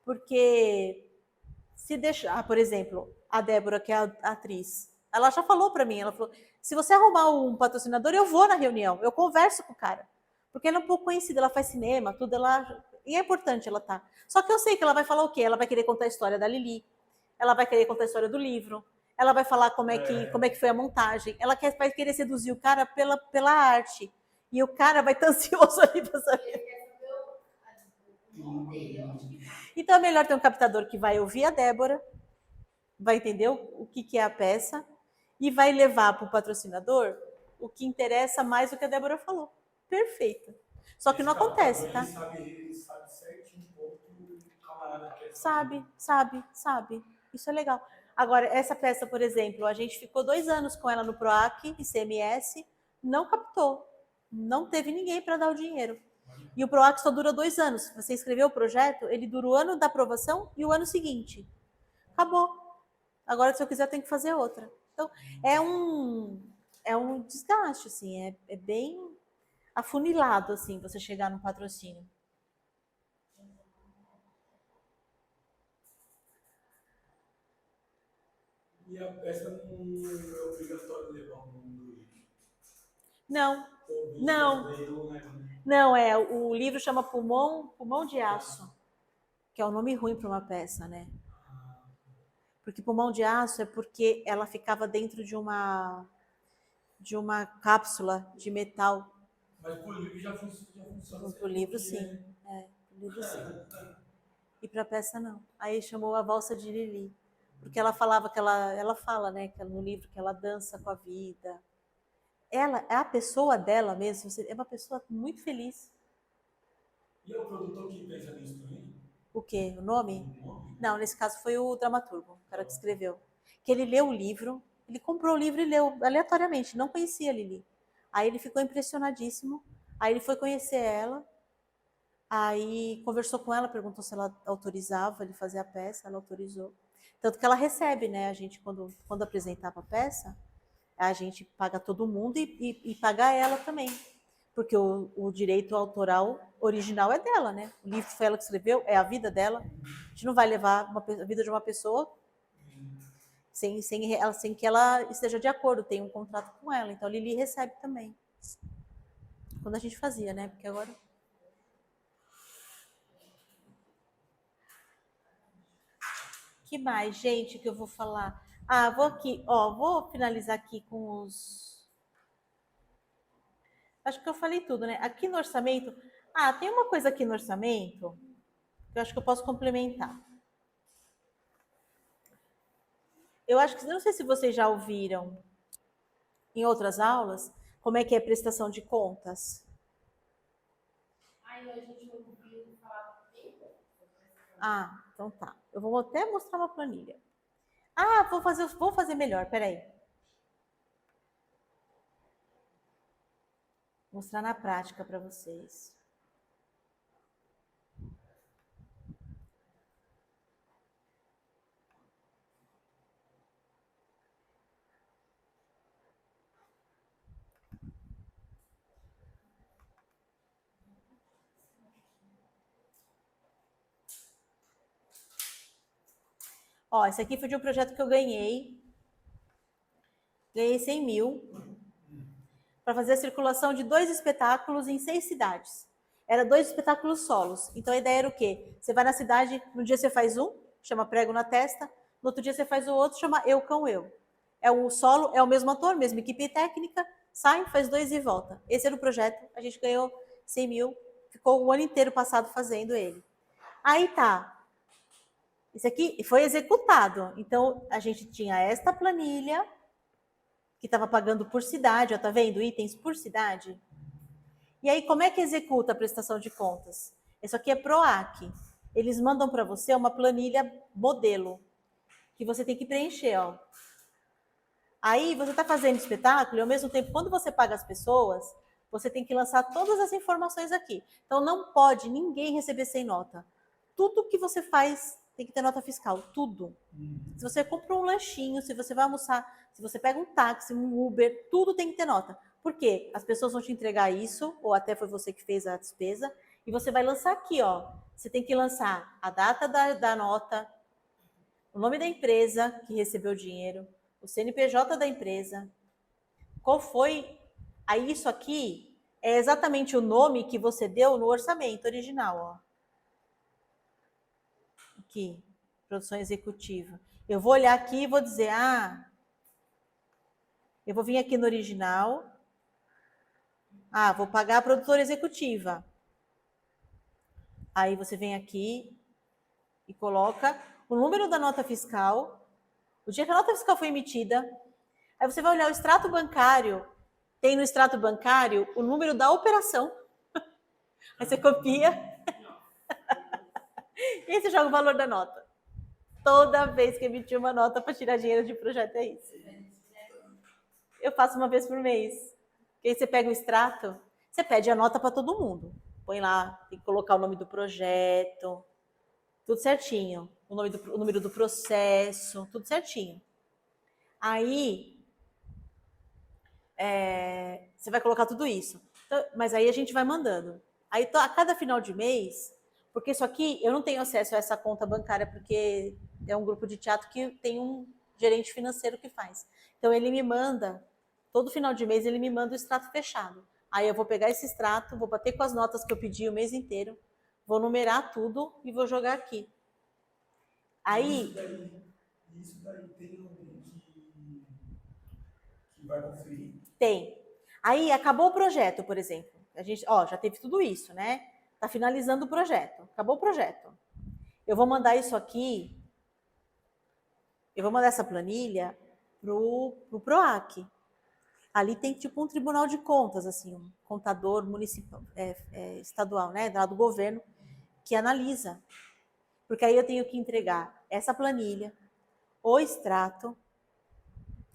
Porque se deixar... por exemplo, a Débora, que é a atriz, ela já falou pra mim, ela falou, se você arrumar um patrocinador, eu vou na reunião, eu converso com o cara. Porque ela é um pouco conhecida, ela faz cinema, tudo, e é importante ela tá. Só que eu sei que ela vai falar o quê? Ela vai querer contar a história da Lili, ela vai querer contar a história do livro, ela vai falar como é que foi a montagem, ela vai querer seduzir o cara pela arte. E o cara vai estar ansioso ali para saber. Então é melhor ter um captador que vai ouvir a Débora, vai entender o que é a peça e vai levar para o patrocinador o que interessa mais do que a Débora falou. Perfeito. Só que não acontece, tá? Ele sabe certinho o que o camarada quer. Sabe. Isso é legal. Agora, essa peça, por exemplo, a gente ficou 2 anos com ela no PROAC, ICMS, não captou. Não teve ninguém para dar o dinheiro. E o PROAC só dura 2 anos. Você escreveu o projeto, ele dura o ano da aprovação e o ano seguinte. Acabou. Agora, se eu quiser, eu tenho que fazer outra. Então, é um desgaste, assim, é bem afunilado, assim, você chegar no patrocínio. E a peça não é obrigatório levar o nome do livro? Não, o livro chama Pulmão de Aço, que é um nome ruim para uma peça, né? Porque pulmão de aço é porque ela ficava dentro de uma cápsula de metal. Mas pro livro já funciona. Pro livro, sim. Pro livro, sim. E para a peça, não. Aí chamou a Valsa de Lili. Porque ela falava que ela fala, né, que no livro que ela dança com a vida. Ela, a pessoa dela mesmo, é uma pessoa muito feliz. E é o produtor que pensa nisso também? O quê? O nome? Não, nesse caso foi o dramaturgo, o cara que escreveu. Que ele leu o livro, ele comprou o livro e leu aleatoriamente, não conhecia a Lili. Aí ele ficou impressionadíssimo, aí ele foi conhecer ela, aí conversou com ela, perguntou se ela autorizava ele fazer a peça, ela autorizou. Tanto que ela recebe, né, a gente, quando apresentava a peça, a gente paga todo mundo e paga ela também. Porque o direito autoral original é dela, né? O livro foi ela que escreveu, é a vida dela. A gente não vai levar a vida de uma pessoa sem que ela esteja de acordo, tem um contrato com ela. Então, a Lili recebe também. Quando a gente fazia, né? Porque agora... Que mais, gente, que eu vou falar? Vou aqui, vou finalizar aqui com os... Acho que eu falei tudo, né? Aqui no orçamento... tem uma coisa aqui no orçamento que eu acho que eu posso complementar. Eu acho que, não sei se vocês já ouviram em outras aulas, como é que é a prestação de contas. A gente não ouviu falar do tempo. Então tá. Eu vou até mostrar uma planilha. Vou fazer melhor, peraí. Vou mostrar na prática para vocês. Esse aqui foi de um projeto que eu ganhei. Ganhei 100 mil para fazer a circulação de 2 espetáculos em 6 cidades. Era 2 espetáculos solos. Então a ideia era o quê? Você vai na cidade, no dia você faz um, chama Prego na Testa, no outro dia você faz o outro, chama Eu Cão Eu. É o solo, é o mesmo ator, mesma equipe técnica, sai, faz 2 e volta. Esse era o projeto, a gente ganhou 100 mil, ficou o ano inteiro passado fazendo ele. Aí tá. Isso aqui foi executado. Então, a gente tinha esta planilha, que estava pagando por cidade, tá vendo? Itens por cidade. E aí, como é que executa a prestação de contas? Isso aqui é PROAC. Eles mandam para você uma planilha modelo, que você tem que preencher, ó. Aí, você está fazendo espetáculo e, ao mesmo tempo, quando você paga as pessoas, você tem que lançar todas as informações aqui. Então, não pode ninguém receber sem nota. Tudo que você faz tem que ter nota fiscal, tudo. Se você compra um lanchinho, se você vai almoçar, se você pega um táxi, um Uber, tudo tem que ter nota. Por quê? As pessoas vão te entregar isso, ou até foi você que fez a despesa, e você vai lançar aqui, ó. Você tem que lançar a data da nota, o nome da empresa que recebeu o dinheiro, o CNPJ da empresa, qual foi. Aí isso aqui é exatamente o nome que você deu no orçamento original, ó. Aqui, produção executiva. Eu vou olhar aqui e vou dizer, eu vou vir aqui no original. Vou pagar a produtora executiva. Aí você vem aqui e coloca o número da nota fiscal, o dia que a nota fiscal foi emitida. Aí você vai olhar o extrato bancário, tem no extrato bancário o número da operação. Aí você copia. E aí você joga o valor da nota. Toda vez que emitir uma nota para tirar dinheiro de projeto é isso. Eu faço uma vez por mês. E aí você pega o extrato, você pede a nota para todo mundo. Põe lá, tem que colocar o nome do projeto, tudo certinho. O número do processo, tudo certinho. Aí, você vai colocar tudo isso. Então, mas aí a gente vai mandando. Aí, a cada final de mês, porque isso aqui, eu não tenho acesso a essa conta bancária, porque é um grupo de teatro que tem um gerente financeiro que faz. Então, ele me manda, todo final de mês, ele me manda o extrato fechado. Aí eu vou pegar esse extrato, vou bater com as notas que eu pedi o mês inteiro, vou numerar tudo e vou jogar aqui. Aí... Isso daí tem alguém que vai conferir? Tem. Aí, acabou o projeto, por exemplo. A gente, já teve tudo isso, né? Tá finalizando o projeto. Acabou o projeto. Eu vou mandar isso aqui, eu vou mandar essa planilha pro PROAC. Ali tem tipo um tribunal de contas, assim, um contador municipal, estadual, né? Lá do governo, que analisa. Porque aí eu tenho que entregar essa planilha, o extrato,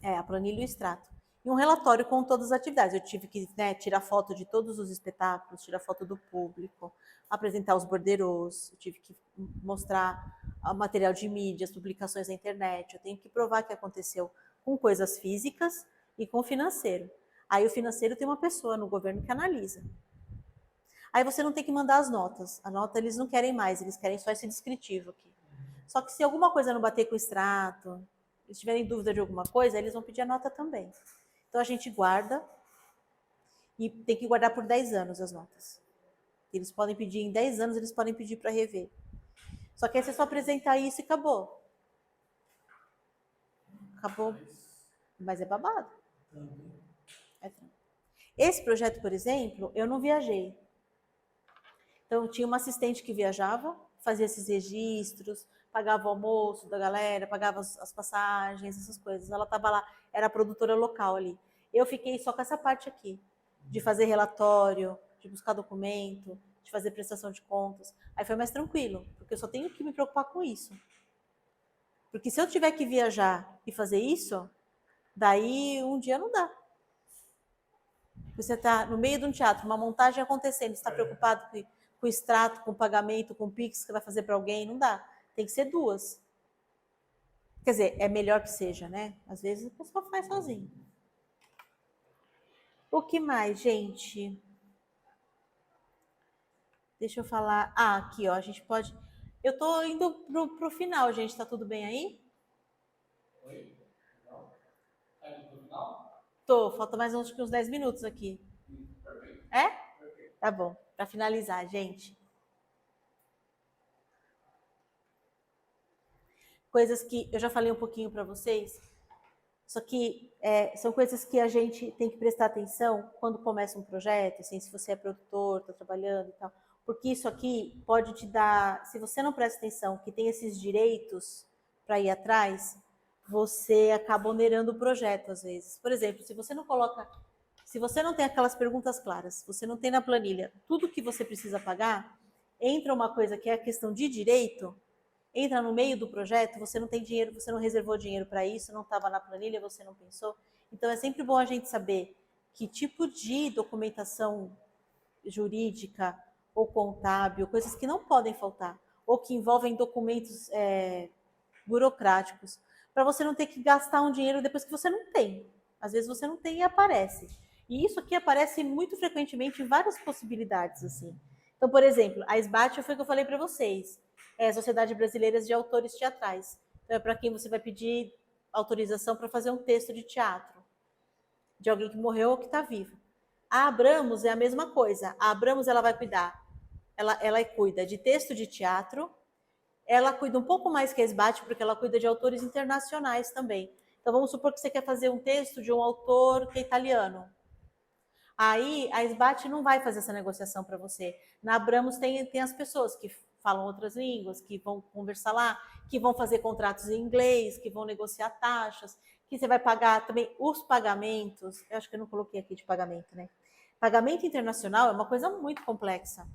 a planilha e o extrato, e um relatório com todas as atividades. Eu tive que tirar foto de todos os espetáculos, tirar foto do público, apresentar os borderôs, eu tive que mostrar o material de mídia, as publicações na internet, eu tenho que provar que aconteceu com coisas físicas e com o financeiro. Aí o financeiro tem uma pessoa no governo que analisa. Aí você não tem que mandar as notas. A nota eles não querem mais, eles querem só esse descritivo aqui. Só que se alguma coisa não bater com o extrato, eles tiverem dúvida de alguma coisa, eles vão pedir a nota também. Então a gente guarda e tem que guardar por 10 anos as notas. Eles podem pedir, em 10 anos eles podem pedir para rever. Só que aí você só apresentar isso e acabou. Acabou. Mas é babado. Esse projeto, por exemplo, eu não viajei. Então, tinha uma assistente que viajava, fazia esses registros, pagava o almoço da galera, pagava as passagens, essas coisas. Ela estava lá, era a produtora local ali. Eu fiquei só com essa parte aqui, de fazer relatório, de buscar documento, de fazer prestação de contas. Aí foi mais tranquilo, porque eu só tenho que me preocupar com isso. Porque se eu tiver que viajar e fazer isso, daí um dia não dá. Você está no meio de um teatro, uma montagem acontecendo, você está preocupado com o extrato, com o pagamento, com o Pix que vai fazer para alguém, não dá. Tem que ser 2. Quer dizer, é melhor que seja, né? Às vezes a pessoa faz sozinha. O que mais, gente? Deixa eu falar. Aqui, ó, a gente pode... Eu tô indo pro final, gente. Tá tudo bem aí? Oi? Não? Tá indo pro final? Tô, falta mais uns 10 minutos aqui. Perfeito. É? Perfeito. Tá bom. Para finalizar, gente. Coisas que eu já falei um pouquinho para vocês, só que são coisas que a gente tem que prestar atenção quando começa um projeto, assim, se você é produtor, está trabalhando e tal, porque isso aqui pode te dar, se você não presta atenção, que tem esses direitos para ir atrás, você acaba onerando o projeto às vezes. Por exemplo, se você não coloca, Se você não tem aquelas perguntas claras, você não tem na planilha tudo que você precisa pagar, entra uma coisa que é a questão de direito, entra no meio do projeto, você não tem dinheiro, você não reservou dinheiro para isso, não estava na planilha, você não pensou. Então é sempre bom a gente saber que tipo de documentação jurídica ou contábil, coisas que não podem faltar, ou que envolvem documentos burocráticos, para você não ter que gastar um dinheiro depois que você não tem. Às vezes você não tem e aparece. E isso aqui aparece muito frequentemente em várias possibilidades, assim. Então, por exemplo, a SBAT foi o que eu falei para vocês, é a Sociedade Brasileira de Autores Teatrais. Então, é para quem você vai pedir autorização para fazer um texto de teatro, de alguém que morreu ou que está vivo. A Abramos é a mesma coisa. A Abramos ela vai cuidar, ela cuida de texto de teatro, ela cuida um pouco mais que a SBAT, porque ela cuida de autores internacionais também. Então, vamos supor que você quer fazer um texto de um autor que é italiano. Aí, a SBAT não vai fazer essa negociação para você. Na Abramos tem as pessoas que falam outras línguas, que vão conversar lá, que vão fazer contratos em inglês, que vão negociar taxas, que você vai pagar também os pagamentos. Eu acho que eu não coloquei aqui de pagamento, né? Pagamento internacional é uma coisa muito complexa.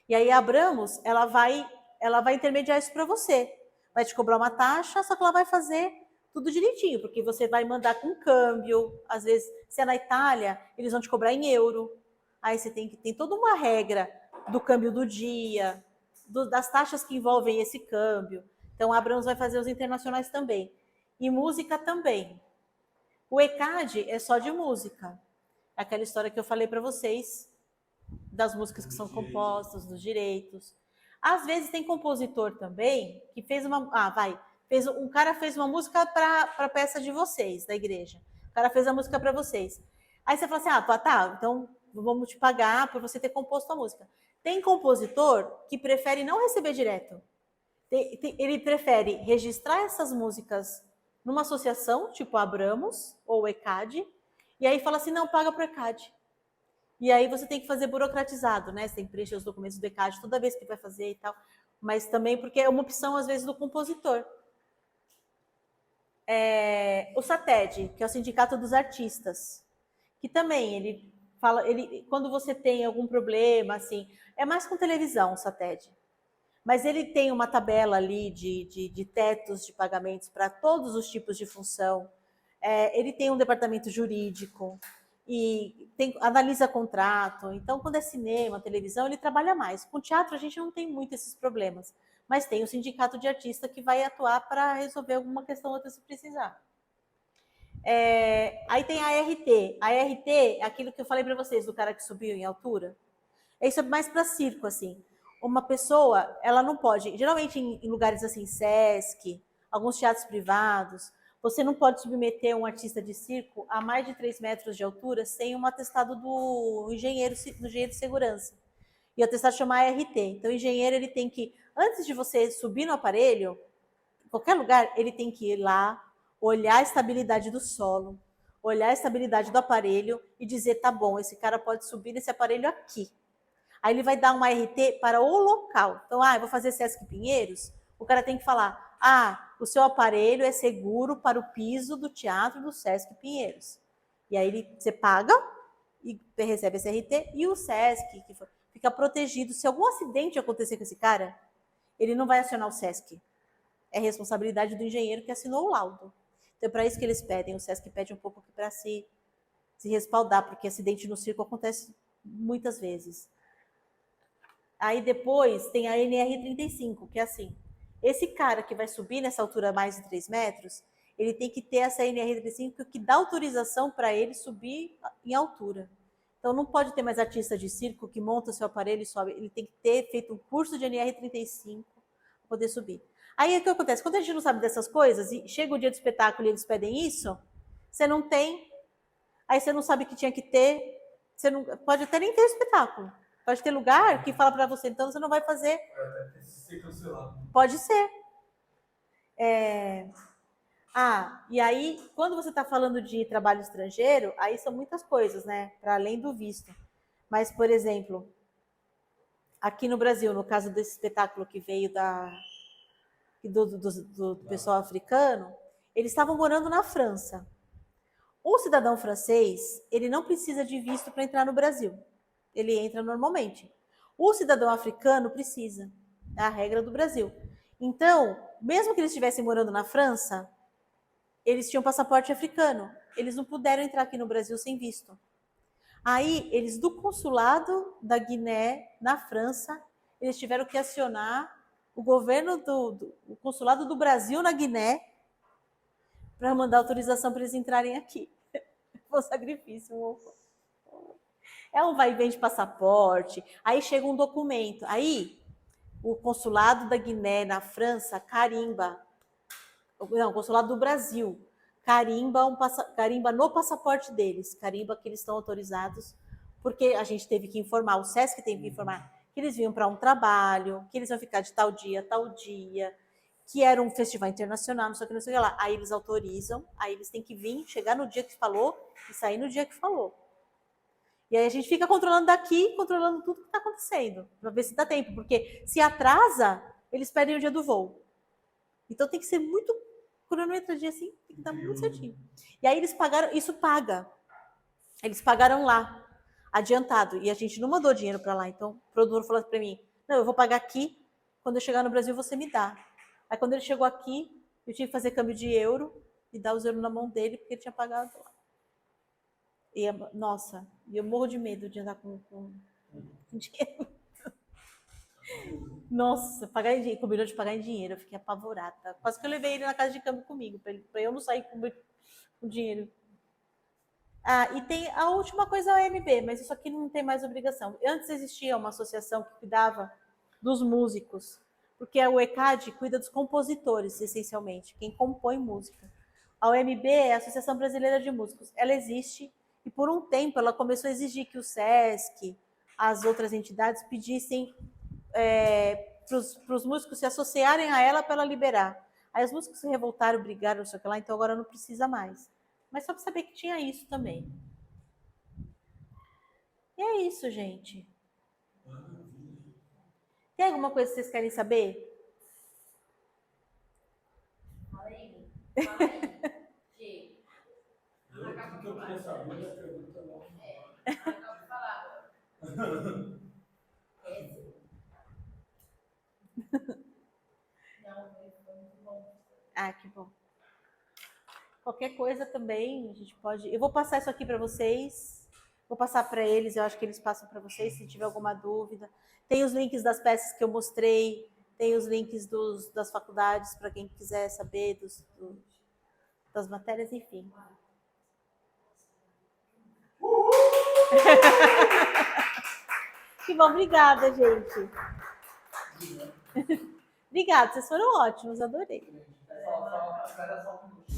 E aí a Abramos, ela vai intermediar isso para você. Vai te cobrar uma taxa, só que ela vai fazer tudo direitinho, porque você vai mandar com câmbio. Às vezes, se é na Itália, eles vão te cobrar em euro. Aí você tem toda uma regra do câmbio do dia, das taxas que envolvem esse câmbio. Então, a Abrams vai fazer os internacionais também. E música também. O ECAD é só de música. É aquela história que eu falei para vocês, das músicas que são compostas, dos direitos. Às vezes tem compositor também que fez uma... um cara fez uma música para a peça de vocês, da igreja. O cara fez a música para vocês. Aí você fala assim, tá, então vamos te pagar por você ter composto a música. Tem compositor que prefere não receber direto. Ele prefere registrar essas músicas numa associação, tipo a Abramos ou o ECAD, e aí fala assim, não, paga pro ECAD. E aí você tem que fazer burocratizado, né? Você tem que preencher os documentos do ECAD toda vez que vai fazer e tal. Mas também porque é uma opção, às vezes, do compositor. O SATED, que é o Sindicato dos Artistas, que também ele fala, quando você tem algum problema, assim, é mais com televisão o SATED, mas ele tem uma tabela ali de tetos de pagamentos para todos os tipos de função, ele tem um departamento jurídico e analisa contrato. Então, quando é cinema, televisão, ele trabalha mais. Com teatro, a gente não tem muito esses problemas, mas tem o sindicato de artista que vai atuar para resolver alguma questão ou outra se precisar. Aí tem a ART. A ART é aquilo que eu falei para vocês, do cara que subiu em altura. Isso é mais para circo, assim. Uma pessoa, ela não pode... Geralmente em lugares assim, Sesc, alguns teatros privados, você não pode submeter um artista de circo a mais de 3 metros de altura sem um atestado do engenheiro de segurança. E o atestado chama ART. Então, o engenheiro, ele tem que... Antes de você subir no aparelho, em qualquer lugar, ele tem que ir lá, olhar a estabilidade do solo, olhar a estabilidade do aparelho e dizer, tá bom, esse cara pode subir nesse aparelho aqui. Aí ele vai dar uma ART para o local. Então, eu vou fazer Sesc Pinheiros, o cara tem que falar, o seu aparelho é seguro para o piso do teatro do Sesc Pinheiros. E aí você paga e recebe esse ART, e o Sesc fica protegido. Se algum acidente acontecer com esse cara, ele não vai acionar o Sesc. É responsabilidade do engenheiro que assinou o laudo. Então, é para isso que eles pedem. O Sesc pede um pouco para se respaldar, porque acidente no circo acontece muitas vezes. Aí depois tem a NR35, que é assim. Esse cara que vai subir nessa altura mais de 3 metros, ele tem que ter essa NR35 que dá autorização para ele subir em altura. Então, não pode ter mais artista de circo que monta seu aparelho e sobe. Ele tem que ter feito um curso de NR35 para poder subir. Aí, o que acontece? Quando a gente não sabe dessas coisas, e chega o dia do espetáculo e eles pedem isso, você não tem, aí você não sabe que tinha que ter, você não, pode até nem ter espetáculo. Pode ter lugar que fala para você, então você não vai fazer. Pode até ser cancelado. Pode ser. E aí, quando você está falando de trabalho estrangeiro, aí são muitas coisas, né? Para além do visto. Mas, por exemplo, aqui no Brasil, no caso desse espetáculo que veio do pessoal africano, eles estavam morando na França. O cidadão francês, ele não precisa de visto para entrar no Brasil. Ele entra normalmente. O cidadão africano precisa. É a regra do Brasil. Então, mesmo que eles estivessem morando na França, eles tinham passaporte africano. Eles não puderam entrar aqui no Brasil sem visto. Aí, eles do consulado da Guiné, na França, eles tiveram que acionar o governo o consulado do Brasil na Guiné para mandar autorização para eles entrarem aqui. Foi um sacrifício. É um vai e vem de passaporte. Aí chega um documento. Aí, o consulado da Guiné, na França, carimba. Não, o consulado do Brasil carimba no passaporte deles. Carimba que eles estão autorizados, porque a gente teve que informar, o SESC teve que informar que eles vinham para um trabalho, que eles iam ficar de tal dia, que era um festival internacional, não sei o que lá. Aí eles autorizam, aí eles têm que vir, chegar no dia que falou e sair no dia que falou. E aí a gente fica controlando daqui, controlando tudo que está acontecendo, para ver se dá tempo, porque se atrasa, eles perdem o dia do voo. Então tem que ser muito cronometradinho assim, tem que dar muito certinho. E aí eles pagaram, isso paga. Eles pagaram lá, adiantado, e a gente não mandou dinheiro para lá. Então o produtor falou para mim, não, eu vou pagar aqui, quando eu chegar no Brasil você me dá. Aí quando ele chegou aqui, eu tive que fazer câmbio de euro e dar os euros na mão dele, porque ele tinha pagado lá. E, nossa, eu morro de medo de andar com dinheiro. Nossa, pagar em dinheiro, combinou de pagar em dinheiro, eu fiquei apavorada. Quase que eu levei ele na casa de câmbio comigo, para eu não sair com dinheiro. Ah, e tem a última coisa, a OMB, mas isso aqui não tem mais obrigação. Antes existia uma associação que cuidava dos músicos, porque o ECAD cuida dos compositores, essencialmente, quem compõe música. A OMB é a Associação Brasileira de Músicos. Ela existe e, por um tempo, ela começou a exigir que o SESC, as outras entidades, pedissem para os músicos se associarem a ela para ela liberar. Aí os músicos se revoltaram, brigaram, não sei o que lá, então agora não precisa mais. Mas só para saber que tinha isso também. E é isso, gente. Tem alguma coisa que vocês querem saber? Fala aí. Fala aí. G. O que eu queria saber da pergunta não. Acabou de falar agora. Ah, que bom. Qualquer coisa também, a gente pode... Eu vou passar isso aqui para vocês, vou passar para eles, eu acho que eles passam para vocês, se tiver alguma dúvida. Tem os links das peças que eu mostrei, tem os links das faculdades, para quem quiser saber das matérias, enfim. Que bom, obrigada, gente. Obrigada, vocês foram ótimos, adorei. Espera só um minuto.